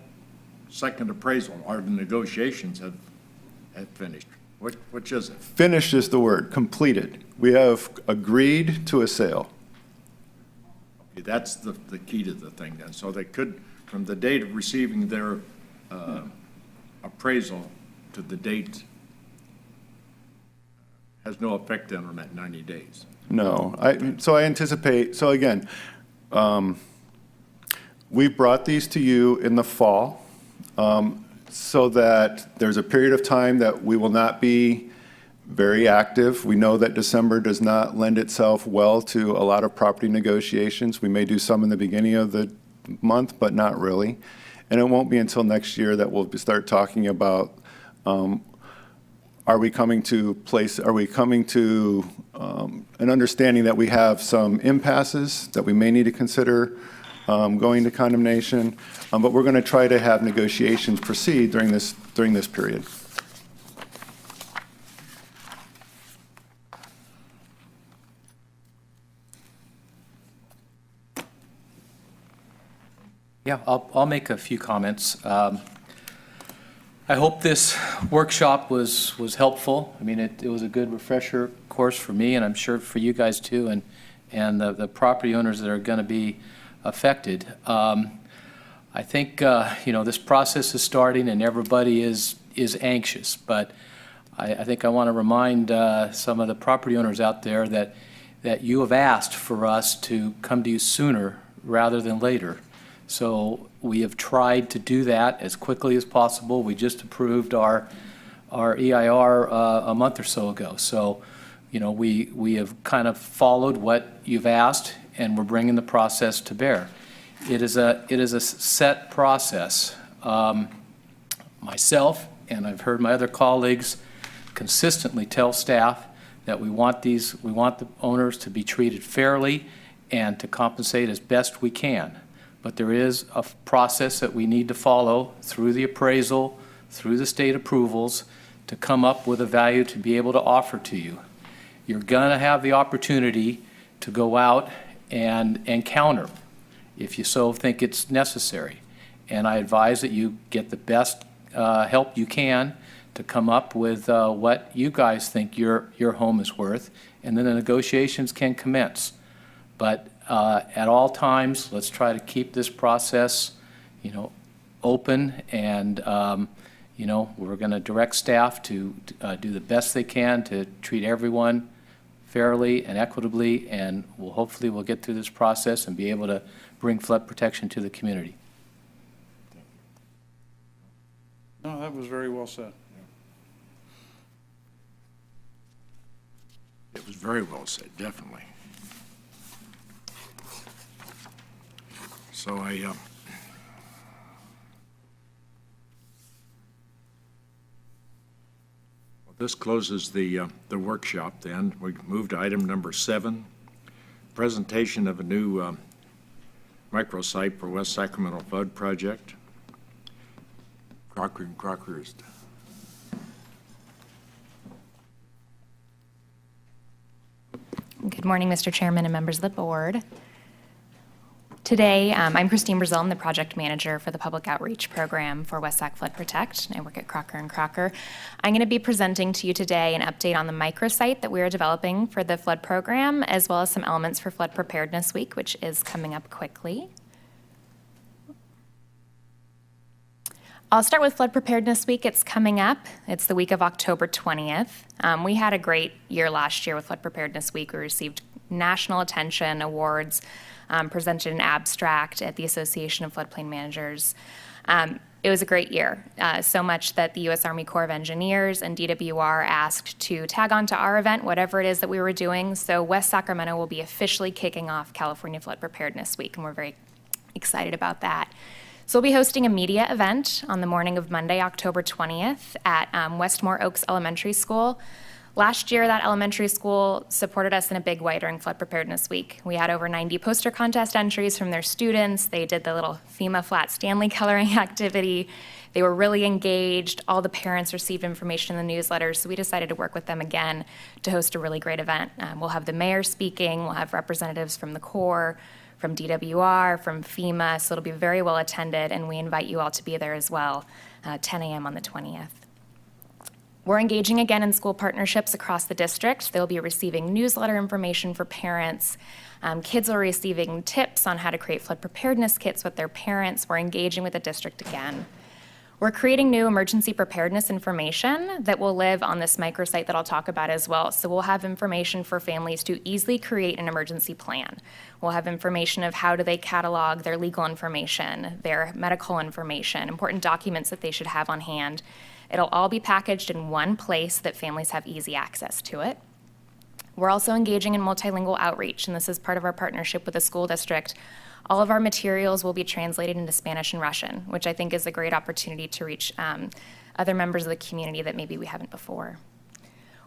second appraisal, or the negotiations have finished. Which is it? Finished is the word, completed. We have agreed to a sale. Okay, that's the key to the thing then. So they could, from the date of receiving their appraisal to the date, has no effect then on that 90 days. No, so I anticipate, so again, we brought these to you in the fall, so that there's a period of time that we will not be very active. We know that December does not lend itself well to a lot of property negotiations. We may do some in the beginning of the month, but not really. And it won't be until next year that we'll start talking about, are we coming to an understanding that we have some impasses that we may need to consider going to condemnation, but we're going to try to have negotiations proceed during this period. Yeah, I'll make a few comments. I hope this workshop was helpful. I mean, it was a good refresher course for me, and I'm sure for you guys too, and the property owners that are going to be affected. I think, this process is starting and everybody is anxious, but I think I want to remind some of the property owners out there that you have asked for us to come to you sooner rather than later. So we have tried to do that as quickly as possible. We just approved our EIR a month or so ago. So, we have kind of followed what you've asked, and we're bringing the process to bear. It is a set process. Myself, and I've heard my other colleagues consistently tell staff that we want the owners to be treated fairly and to compensate as best we can. But there is a process that we need to follow through the appraisal, through the state approvals, to come up with a value to be able to offer to you. You're going to have the opportunity to go out and counter if you so think it's necessary. And I advise that you get the best help you can to come up with what you guys think your home is worth, and then the negotiations can commence. But at all times, let's try to keep this process, open, and we're going to direct staff to do the best they can to treat everyone fairly and equitably, and hopefully we'll get through this process and be able to bring flood protection to the community. No, that was very well said. It was very well said, definitely. So this closes the workshop then. We move to item number 7, presentation of a new microsite for West Sacramento Flood Project. Crocker and Crocker is... Good morning, Mr. Chairman and members of the board. Today, I'm Christine Brazil. I'm the project manager for the public outreach program for West Sac Flood Protect. I work at Crocker and Crocker. I'm going to be presenting to you today an update on the microsite that we are developing for the flood program, as well as some elements for Flood Preparedness Week, which is coming up quickly. I'll start with Flood Preparedness Week. It's coming up. It's the week of October 20th. We had a great year last year with Flood Preparedness Week. We received national attention, awards, presented an abstract at the Association of Floodplain Managers. It was a great year, so much that the U.S. Army Corps of Engineers and DWR asked to tag on to our event, whatever it is that we were doing. So West Sacramento will be officially kicking off California Flood Preparedness Week, and we're very excited about that. So we'll be hosting a media event on the morning of Monday, October 20th at Westmore Oaks Elementary School. Last year, that elementary school supported us in a big way during Flood Preparedness Week. We had over 90 poster contest entries from their students. They did the little FEMA Flat Stanley coloring activity. They were really engaged. All the parents received information in the newsletters, so we decided to work with them again to host a really great event. We'll have the mayor speaking. We'll have representatives from the Corps, from DWR, from FEMA, so it'll be very well attended, and we invite you all to be there as well, 10 a.m. on the 20th. We're engaging again in school partnerships across the district. They'll be receiving newsletter information for parents. Kids are receiving tips on how to create flood preparedness kits with their parents. We're engaging with the district again. We're creating new emergency preparedness information that will live on this microsite that I'll talk about as well. So we'll have information for families to easily create an emergency plan. We'll have information of how do they catalog their legal information, their medical information, important documents that they should have on hand. It'll all be packaged in one place so that families have easy access to it. We're also engaging in multilingual outreach, and this is part of our partnership with the school district. All of our materials will be translated into Spanish and Russian, which I think is a great opportunity to reach other members of the community that maybe we haven't before.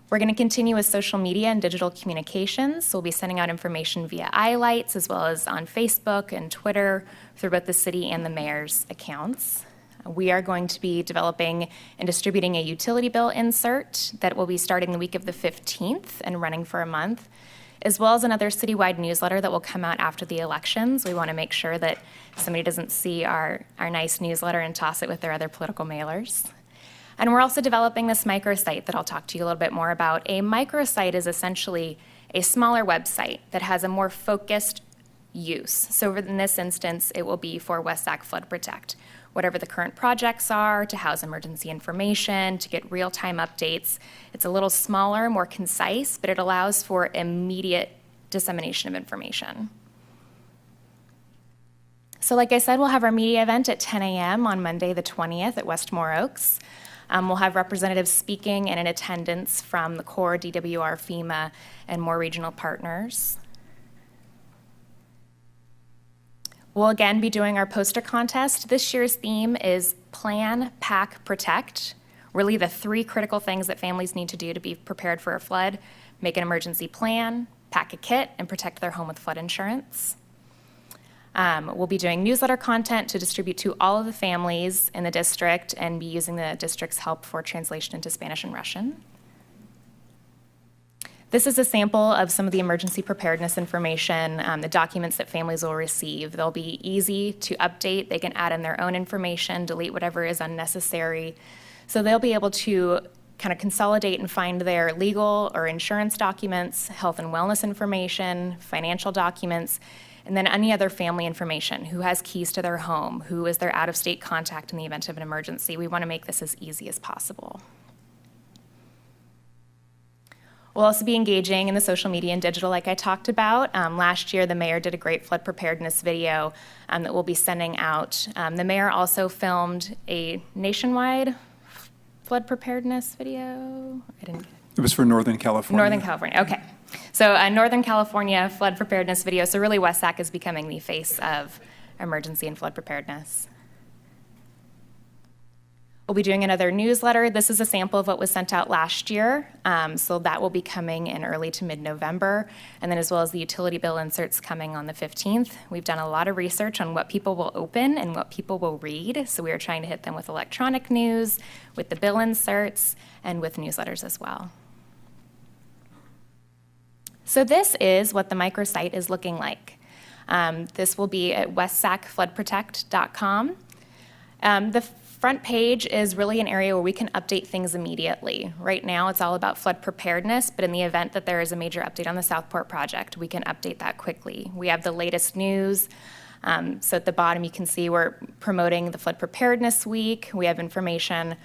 We're going to continue with social media and digital communications. So we'll be sending out information via iLights as well as on Facebook and Twitter through both the city and the mayor's accounts. We are going to be developing and distributing a utility bill insert that will be starting the week of the 15th and running for a month, as well as another citywide newsletter that will come out after the elections. We want to make sure that somebody doesn't see our nice newsletter and toss it with their other political mailers. And we're also developing this microsite that I'll talk to you a little bit more about. A microsite is essentially a smaller website that has a more focused use. So in this instance, it will be for West Sac Flood Protect. Whatever the current projects are, to house emergency information, to get real-time updates. It's a little smaller, more concise, but it allows for immediate dissemination of information. So like I said, we'll have our media event at 10 a.m. on Monday the 20th at Westmore Oaks. We'll have representatives speaking and in attendance from the Corps, DWR, FEMA, and more regional partners. We'll again be doing our poster contest. This year's theme is Plan, Pack, Protect. Really the 3 critical things that families need to do to be prepared for a flood: make an emergency plan, pack a kit, and protect their home with flood insurance. We'll be doing newsletter content to distribute to all of the families in the district and be using the district's help for translation into Spanish and Russian. This is a sample of some of the emergency preparedness information, the documents that families will receive. They'll be easy to update. They can add in their own information, delete whatever is unnecessary. So they'll be able to kind of consolidate and find their legal or insurance documents, health and wellness information, financial documents, and then any other family information: who has keys to their home, who is their out-of-state contact in the event of an emergency. We want to make this as easy as possible. We'll also be engaging in the social media and digital like I talked about. Last year, the mayor did a great flood preparedness video that we'll be sending out. The mayor also filmed a nationwide flood preparedness video. It was for Northern California. Northern California, okay. So a Northern California flood preparedness video. So really WSAC is becoming the face of emergency and flood preparedness. We'll be doing another newsletter. This is a sample of what was sent out last year. So that will be coming in early to mid-November. And then as well as the utility bill inserts coming on the 15th. We've done a lot of research on what people will open and what people will read. So we are trying to hit them with electronic news, with the bill inserts, and with newsletters as well. So this is what the microsite is looking like. This will be at westsacfloodprotect.com. The front page is really an area where we can update things immediately. Right now, it's all about flood preparedness, but in the event that there is a major update on the Southport project, we can update that quickly. We have the latest news. So at the bottom, you can see we're promoting the Flood Preparedness Week. We have information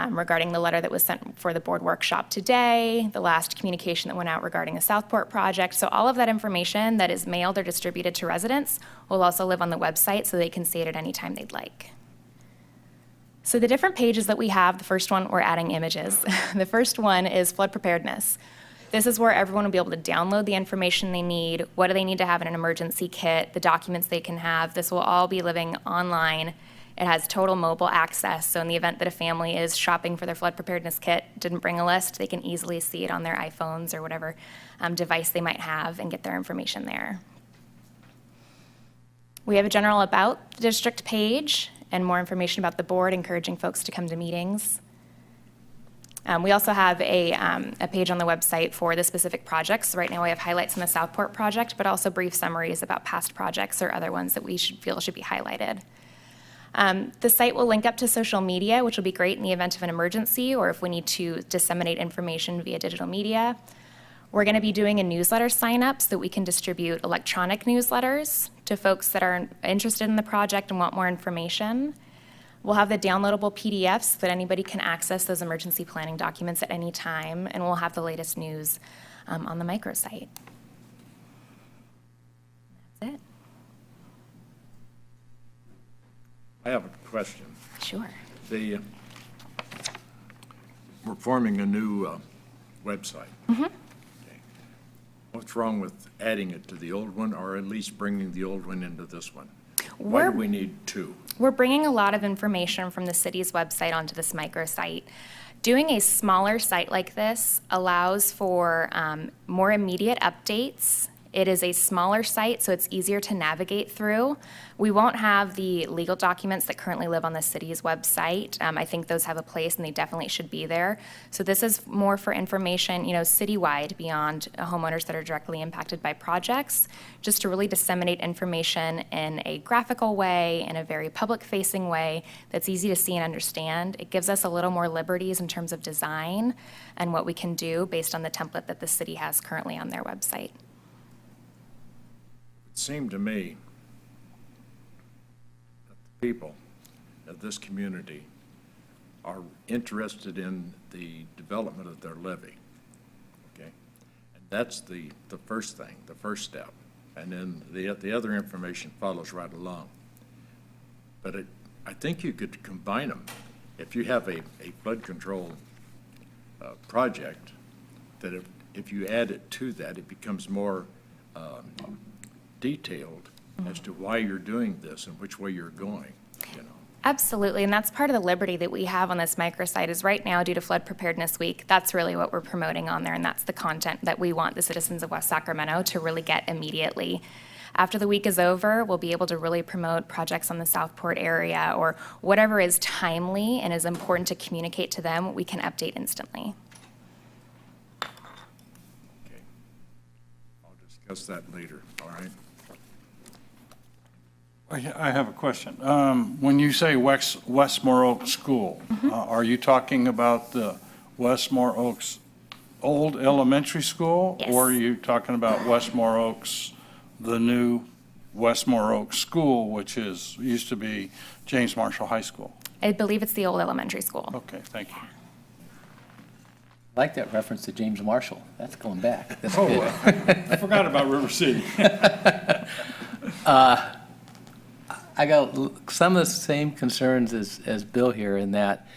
regarding the letter that was sent for the board workshop today, the last communication that went out regarding the Southport project. So all of that information that is mailed or distributed to residents will also live on the website so they can see it at any time they'd like. So the different pages that we have, the first one, we're adding images. The first one is flood preparedness. This is where everyone will be able to download the information they need. What do they need to have in an emergency kit? The documents they can have. This will all be living online. It has total mobile access. So in the event that a family is shopping for their flood preparedness kit, didn't bring a list, they can easily see it on their iPhones or whatever device they might have and get their information there. We have a general about the district page and more information about the board, encouraging folks to come to meetings. We also have a page on the website for the specific projects. So right now we have highlights on the Southport project, but also brief summaries about past projects or other ones that we feel should be highlighted. The site will link up to social media, which will be great in the event of an emergency or if we need to disseminate information via digital media. We're going to be doing a newsletter sign-up so that we can distribute electronic newsletters to folks that are interested in the project and want more information. We'll have the downloadable PDFs so that anybody can access those emergency planning documents at any time, and we'll have the latest news on the microsite. That's it. I have a question. Sure. We're forming a new website. Mm-hmm. Okay. What's wrong with adding it to the old one, or at least bringing the old one into this one? Why do we need two? We're bringing a lot of information from the city's website onto this microsite. Doing a smaller site like this allows for more immediate updates. It is a smaller site, so it's easier to navigate through. We won't have the legal documents that currently live on the city's website. I think those have a place, and they definitely should be there. So this is more for information, citywide beyond homeowners that are directly impacted by projects, just to really disseminate information in a graphical way, in a very public-facing way that's easy to see and understand. It gives us a little more liberties in terms of design and what we can do based on the template that the city has currently on their website. It seemed to me that the people of this community are interested in the development of their levee, okay? And that's the first thing, the first step. And then the other information follows right along. But I think you could combine them if you have a flood control project, that if you add it to that, it becomes more detailed as to why you're doing this and which way you're going, you know. Absolutely, and that's part of the liberty that we have on this microsite is right now, due to Flood Preparedness Week, that's really what we're promoting on there, and that's the content that we want the citizens of West Sacramento to really get immediately. After the week is over, we'll be able to really promote projects on the Southport area or whatever is timely and is important to communicate to them, we can update instantly. Okay. I'll discuss that later, all right? I have a question. When you say Westmore Oaks School, are you talking about the Westmore Oaks old elementary school? Yes. Or are you talking about Westmore Oaks, the new Westmore Oaks School, which used to be James Marshall High School? I believe it's the old elementary school. Okay, thank you. I like that reference to James Marshall. That's going back. That's Oh, good. I forgot about River City. I got some of the same concerns as Bill here in that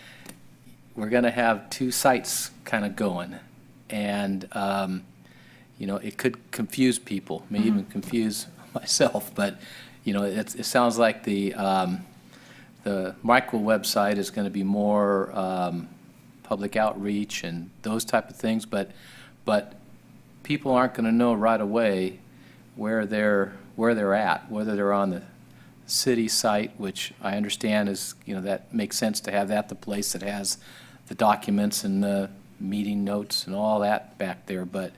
we're going to have two sites kind of going. And, you know, it could confuse people, may even confuse myself. But, you know, it sounds like the micro website is going to be more public outreach and those type of things. But people aren't going to know right away where they're at, whether they're on the city site, which I understand is, you know, that makes sense to have that, the place that has the documents and the meeting notes and all that back there, but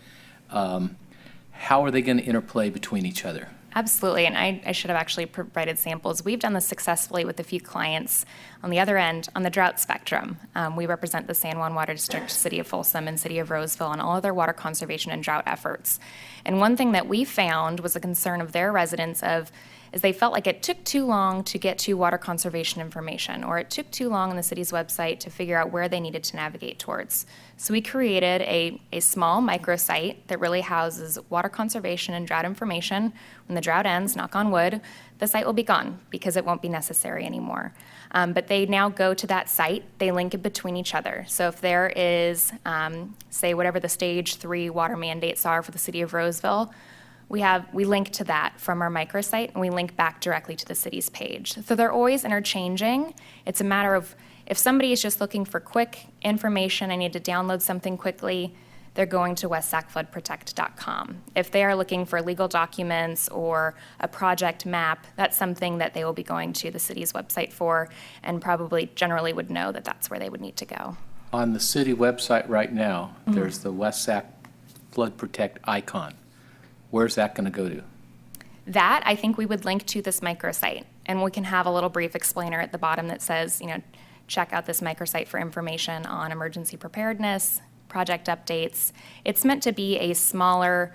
how are they going to interplay between each other? Absolutely, and I should have actually provided samples. We've done this successfully with a few clients on the other end, on the drought spectrum. We represent the San Juan Water District, City of Folsom, and City of Roseville on all of their water conservation and drought efforts. And one thing that we found was a concern of their residents is they felt like it took too long to get to water conservation information, or it took too long on the city's website to figure out where they needed to navigate towards. So we created a small microsite that really houses water conservation and drought information. When the drought ends, knock on wood, the site will be gone because it won't be necessary anymore. But they now go to that site, they link it between each other. So if there is, say, whatever the stage 3 water mandates are for the city of Roseville, we link to that from our microsite, and we link back directly to the city's page. So they're always interchanging. It's a matter of if somebody is just looking for quick information, I need to download something quickly, they're going to westsacfloodprotect.com. If they are looking for legal documents or a project map, that's something that they will be going to the city's website for, and probably generally would know that that's where they would need to go. On the city website right now, there's the West Sac Flood Protect icon. Where's that going to go to? That, I think we would link to this microsite, and we can have a little brief explainer at the bottom that says, you know, check out this microsite for information on emergency preparedness, project updates. It's meant to be a smaller,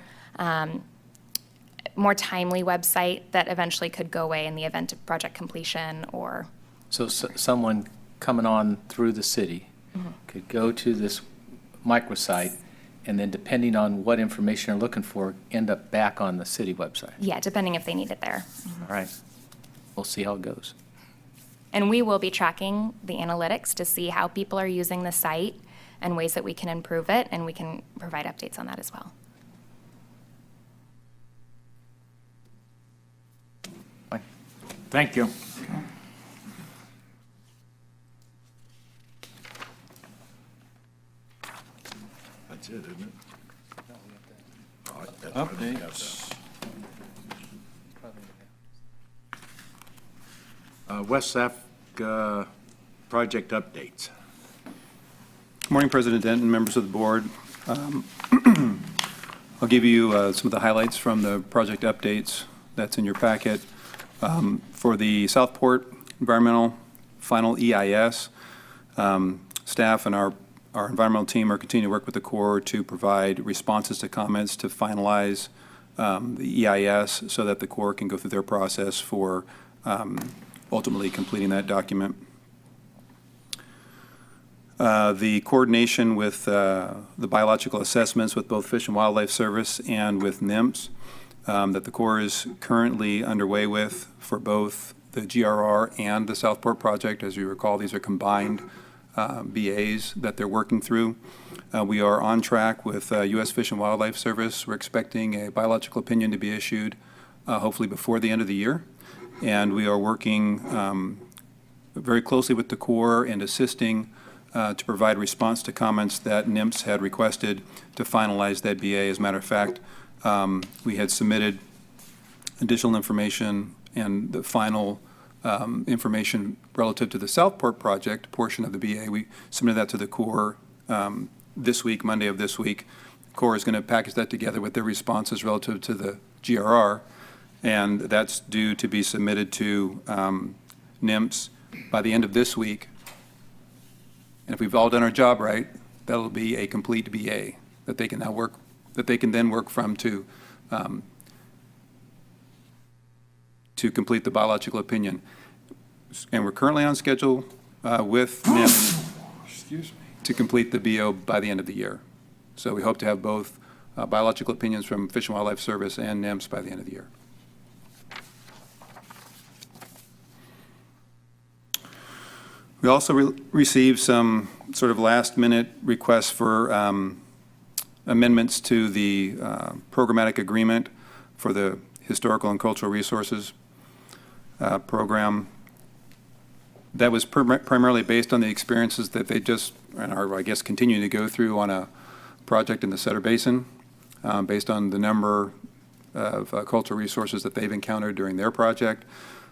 more timely website that eventually could go away in the event of project completion or... So someone coming on through the city could go to this microsite, and then depending on what information they're looking for, end up back on the city website. Yeah, depending if they need it there. All right. We'll see how it goes. And we will be tracking the analytics to see how people are using the site and ways that we can improve it, and we can provide updates on that as well. Fine. Thank you. That's it, isn't it? Oh, that's why we have Updates. that. WSAFCA project updates. Good morning, President Denton, members of the board. I'll give you some of the highlights from the project updates that's in your packet. For the Southport Environmental Final EIS, staff and our environmental team are continuing to work with the Corps to provide responses to comments to finalize the EIS so that the Corps can go through their process for ultimately completing that document. The coordination with the biological assessments with both Fish and Wildlife Service and with NIMS that the Corps is currently underway with for both the GRR and the Southport project. As you recall, these are combined BAs that they're working through. We are on track with U.S. Fish and Wildlife Service. We're expecting a biological opinion to be issued hopefully before the end of the year. And we are working very closely with the Corps and assisting to provide response to comments that NIMS had requested to finalize that BA. As a matter of fact, we had submitted additional information and the final information relative to the Southport project portion of the BA. We submitted that to the Corps this week, Monday of this week. The Corps is going to package that together with their responses relative to the GRR, and that's due to be submitted to NIMS by the end of this week. And if we've all done our job right, that'll be a complete BA that they can now work, that they can then work from to complete the biological opinion. And we're currently on schedule with NIMS to complete the BO by the end of the year. So we hope to have both biological opinions from Fish and Wildlife Service and NIMS by the end of the year. We also received some sort of last-minute requests for amendments to the programmatic agreement for the Historical and Cultural Resources program. That was primarily based on the experiences that they just, and are, I guess, continuing to go through on a project in the Sutter Basin, based on the number of cultural resources that they've encountered during their project.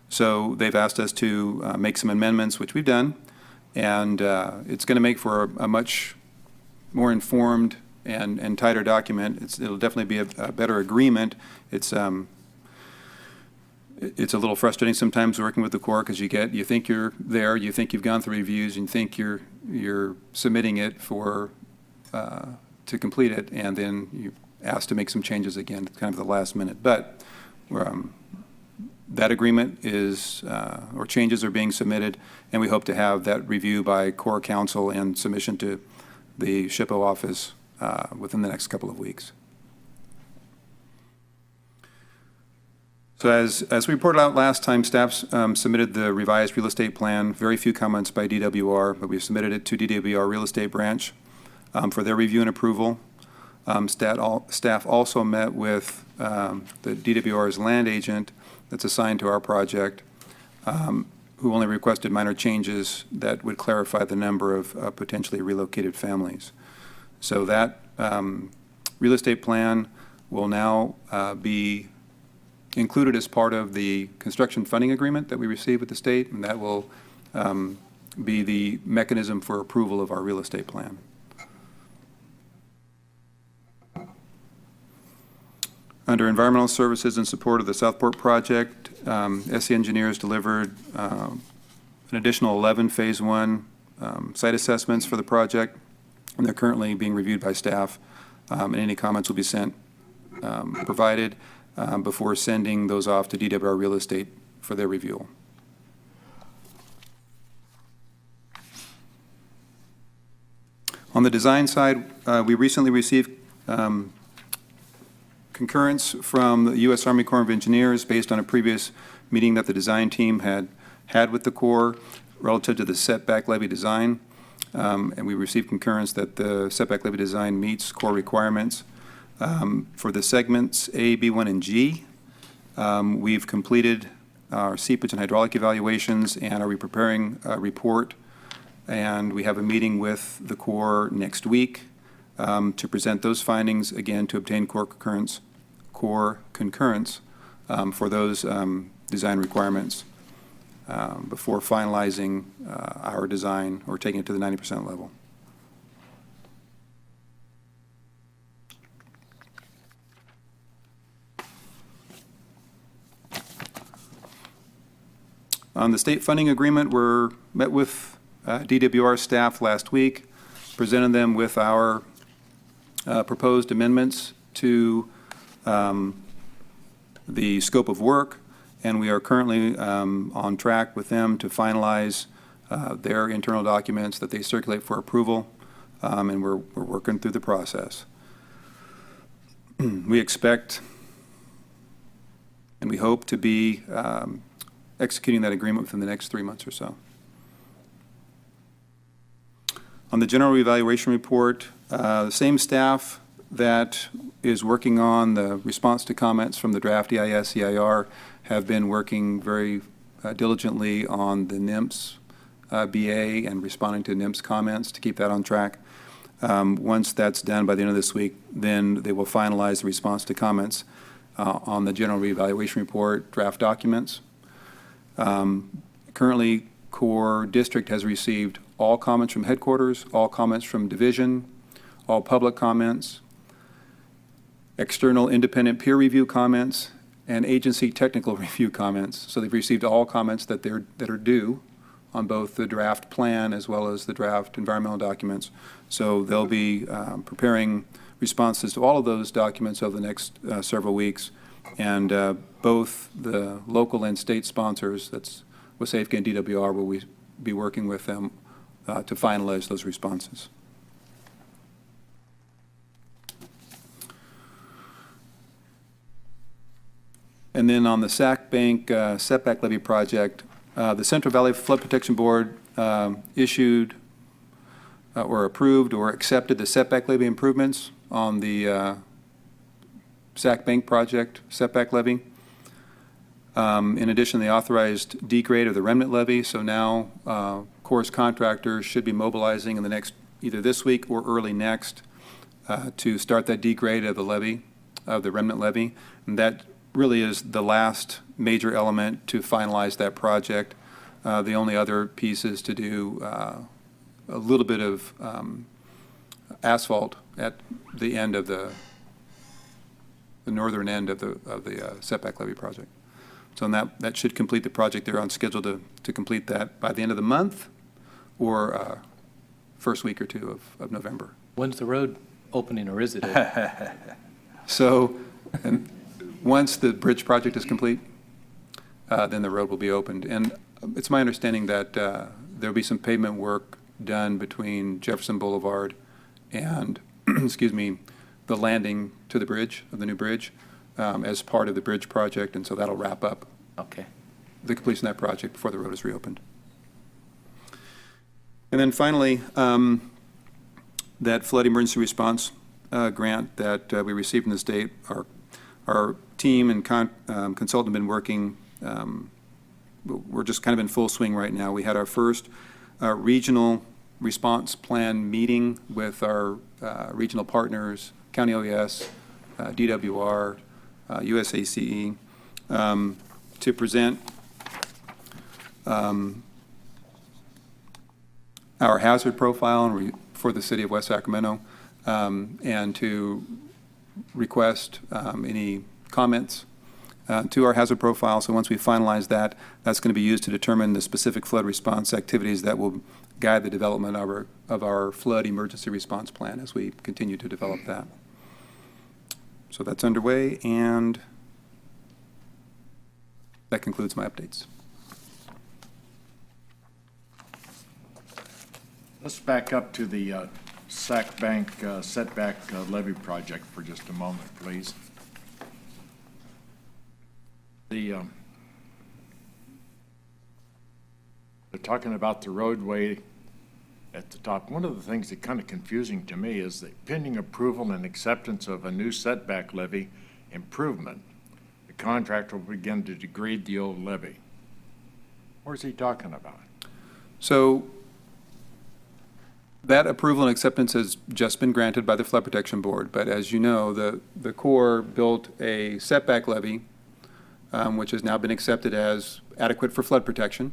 So they've asked us to make some amendments, which we've done, and it's going to make for a much more informed and tighter document. It'll definitely be a better agreement. It's a little frustrating sometimes working with the Corps because you think you're there, you think you've gone through reviews, and you think you're submitting it for to complete it, and then you're asked to make some changes again, kind of the last minute. But that agreement is, or changes are being submitted, and we hope to have that review by Corps Council and submission to the SHPO office within the next couple of weeks. So as we reported out last time, staff submitted the revised real estate plan. Very few comments by DWR, but we submitted it to DWR Real Estate Branch for their review and approval. Staff also met with the DWR's land agent that's assigned to our project, who only requested minor changes that would clarify the number of potentially relocated families. So that real estate plan will now be included as part of the construction funding agreement that we received with the state, and that will be the mechanism for approval of our real estate plan. Under environmental services in support of the Southport project, SE Engineers delivered an additional 11 Phase 1 site assessments for the project, and they're currently being reviewed by staff, and any comments will be provided before sending those off to DWR Real Estate for their review. On the design side, we recently received concurrence from the U.S. Army Corps of Engineers based on a previous meeting that the design team had with the Corps relative to the setback levee design. And we received concurrence that the setback levee design meets Corps requirements. For the segments A, B1, and G, we've completed our seepage and hydraulic evaluations and are preparing a report. And we have a meeting with the Corps next week to present those findings, again, to obtain Corps concurrence for those design requirements before finalizing our design or taking it to the 90% level. On the state funding agreement, we met with DWR staff last week, presented them with our proposed amendments to the scope of work, and we are currently on track with them to finalize their internal documents that they circulate for approval, and we're working through the process. We expect and we hope to be executing that agreement within the next 3 months or so. On the general evaluation report, the same staff that is working on the response to comments from the draft EIS, EIR have been working very diligently on the NIMS BA and responding to NIMS comments to keep that on track. Once that's done by the end of this week, then they will finalize the response to comments on the general reevaluation report draft documents. Currently, Core District has received all comments from headquarters, all comments from division, all public comments, external independent peer review comments, and agency technical review comments. So they've received all comments that are due on both the draft plan as well as the draft environmental documents. So they'll be preparing responses to all of those documents over the next several weeks. And both the local and state sponsors, that's WSAFCA and DWR, will be working with them to finalize those responses. And then on the Sac Bank setback levy project, the Central Valley Flood Protection Board issued or approved or accepted the setback levy improvements on the Sac Bank project setback levy. In addition, they authorized degrade of the remnant levy, so now Corps contractors should be mobilizing in the next, either this week or early next, to start that degrade of the levy, of the remnant levy. And that really is the last major element to finalize that project. The only other piece is to do a little bit of asphalt at the end of the northern end of the setback levy project. So that should complete the project. They're on schedule to complete that by the end of the month or first week or two of November. When's the road opening, or is it? So, and once the bridge project is complete, then the road will be opened. And it's my understanding that there'll be some pavement work done between Jefferson Boulevard and, excuse me, the landing to the bridge, of the new bridge, as part of the bridge project, and so that'll wrap up Okay. the completion of that project before the road is reopened. And then finally, that flood emergency response grant that we received from the state, our team and consultant have been working, we're just kind of in full swing right now. We had our first regional response plan meeting with our regional partners, County OES, DWR, USACE, to present our hazard profile for the city of West Sacramento, and to request any comments to our hazard profile. So once we finalize that, that's going to be used to determine the specific flood response activities that will guide the development of our flood emergency response plan as we continue to develop that. So that's underway, and that concludes my updates. Let's back up to the Sac Bank setback levy project for just a moment, please. They're talking about the roadway at the top. One of the things that's kind of confusing to me is that pending approval and acceptance of a new setback levy improvement, the contractor will begin to degrade the old levy. Where's he talking about? So that approval and acceptance has just been granted by the Flood Protection Board, but as you know, the Corps built a setback levy, which has now been accepted as adequate for flood protection.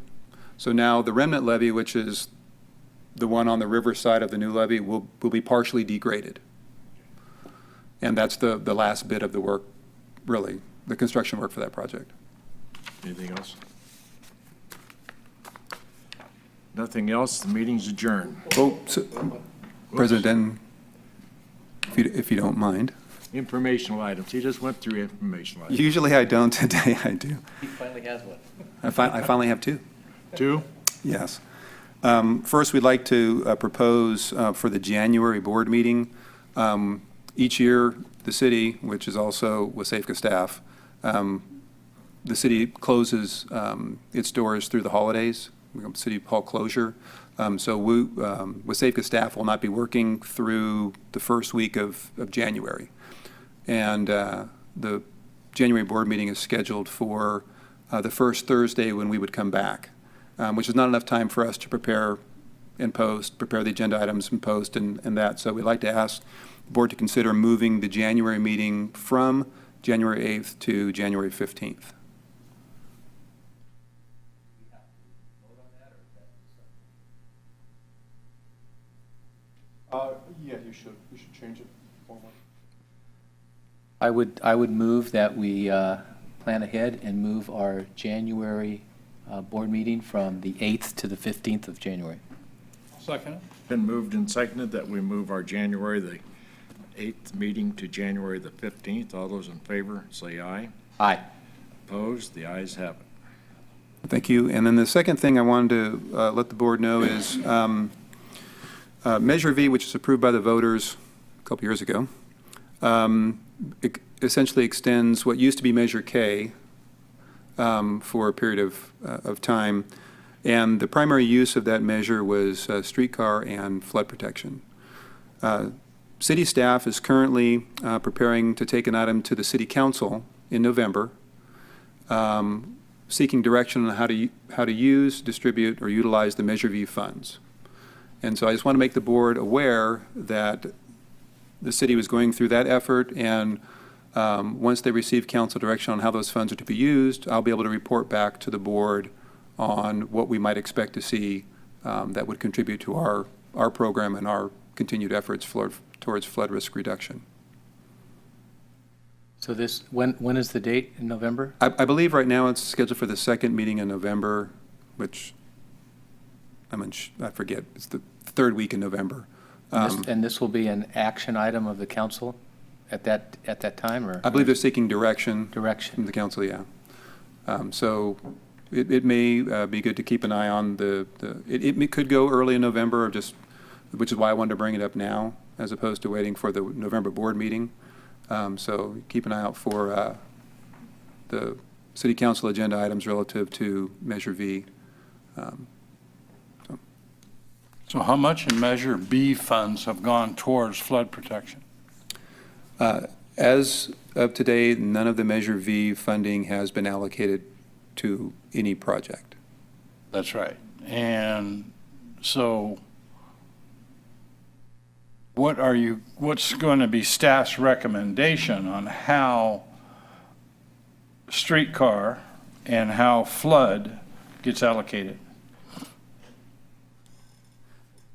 So now the remnant levy, which is the one on the river side of the new levee, will be partially degraded. And that's the last bit of the work, really, the construction work for that project. Anything else? Nothing else, the meeting's adjourned. Oh, so, President Denton, if you don't mind. Informational items, he just went through informational items. Usually I don't, today I do. He finally has one. I finally have two. Two? Yes. First, we'd like to propose for the January board meeting. Each year, the city, which is also WSAFCA staff, the city closes its doors through the holidays, city hall closure. So WSAFCA staff will not be working through the first week of January. And the January board meeting is scheduled for the first Thursday when we would come back, which is not enough time for us to prepare the agenda items and post and that. So we'd like to ask the board to consider moving the January meeting from January 8th to January 15th. Yeah, you should. You should change it formally. I would move that we plan ahead and move our January board meeting from the 8th to the 15th of January. Second. Been moved and seconded that we move our January the 8th meeting to January the 15th. All those in favor, say aye. Aye. Opposed? The ayes have it. Thank you. And then the second thing I wanted to let the board know is Measure V, which is approved by the voters a couple years ago, it essentially extends what used to be Measure K for a period of time. And the primary use of that measure was streetcar and flood protection. City staff is currently preparing to take an item to the City Council in November, seeking direction on how to use, distribute, or utilize the Measure V funds. And so I just want to make the board aware that the city was going through that effort, and once they receive council direction on how those funds are to be used, I'll be able to report back to the board on what we might expect to see that would contribute to our program and our continued efforts towards flood risk reduction. So this, when is the date in November? I believe right now it's scheduled for the second meeting in November, which I forget, it's the third week in November. And this will be an action item of the council at that time, or? I believe they're seeking direction. Direction. From the council, yeah. So it may be good to keep an eye on it could go early in November, which is why I wanted to bring it up now, as opposed to waiting for the November board meeting. So keep an eye out for the city council agenda items relative to Measure V. So how much in Measure B funds have gone towards flood protection? As of today, none of the Measure V funding has been allocated to any project. That's right. And so what's going to be staff's recommendation on how streetcar and how flood gets allocated?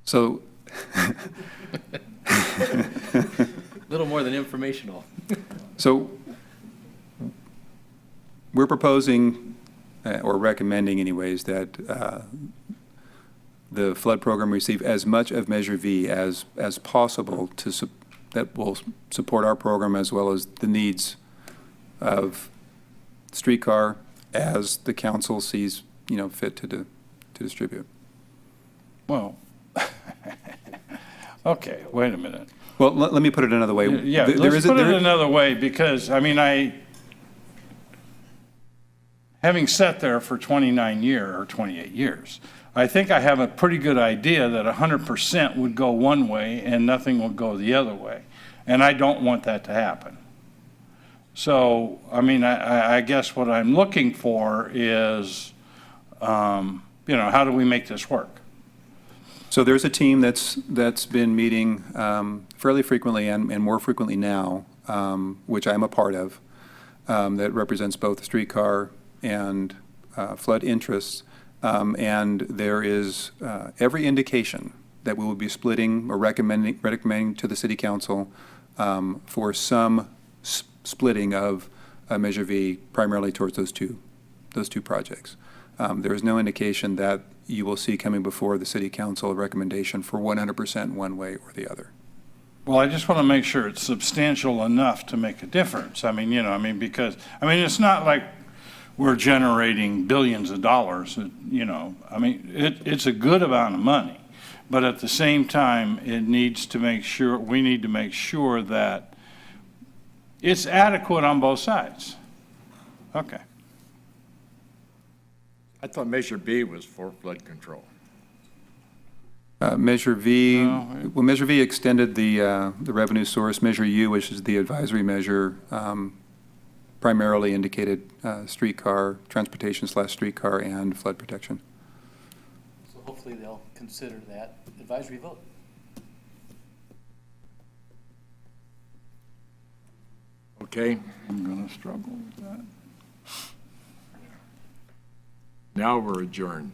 So A little more than informational. So we're proposing, or recommending anyways, that the flood program receive as much of Measure V as possible that will support our program as well as the needs of streetcar as the council sees, fit to distribute. Well, okay, wait a minute. Well, let me put it another way. Yeah, let's put it another way, because, having sat there for 29 years or 28 years, I think I have a pretty good idea that 100% would go one way and nothing would go the other way. And I don't want that to happen. So, I guess what I'm looking for is, how do we make this work? So there's a team that's been meeting fairly frequently and more frequently now, which I'm a part of, that represents both streetcar and flood interests. And there is every indication that we will be splitting or recommending to the City Council for some splitting of Measure V, primarily towards those two projects. There is no indication that you will see coming before the City Council a recommendation for 100% one way or the other. Well, I just want to make sure it's substantial enough to make a difference. Because it's not like we're generating billions of dollars, it's a good amount of money. But at the same time, we need to make sure that it's adequate on both sides. Okay. I thought Measure B was for flood control. Measure V, No, well, Measure V extended the revenue source. Measure U, which is the advisory measure, primarily indicated streetcar, transportation/streetcar and flood protection. So hopefully they'll consider that advisory vote. Okay, I'm going to struggle with that. now we're adjourned.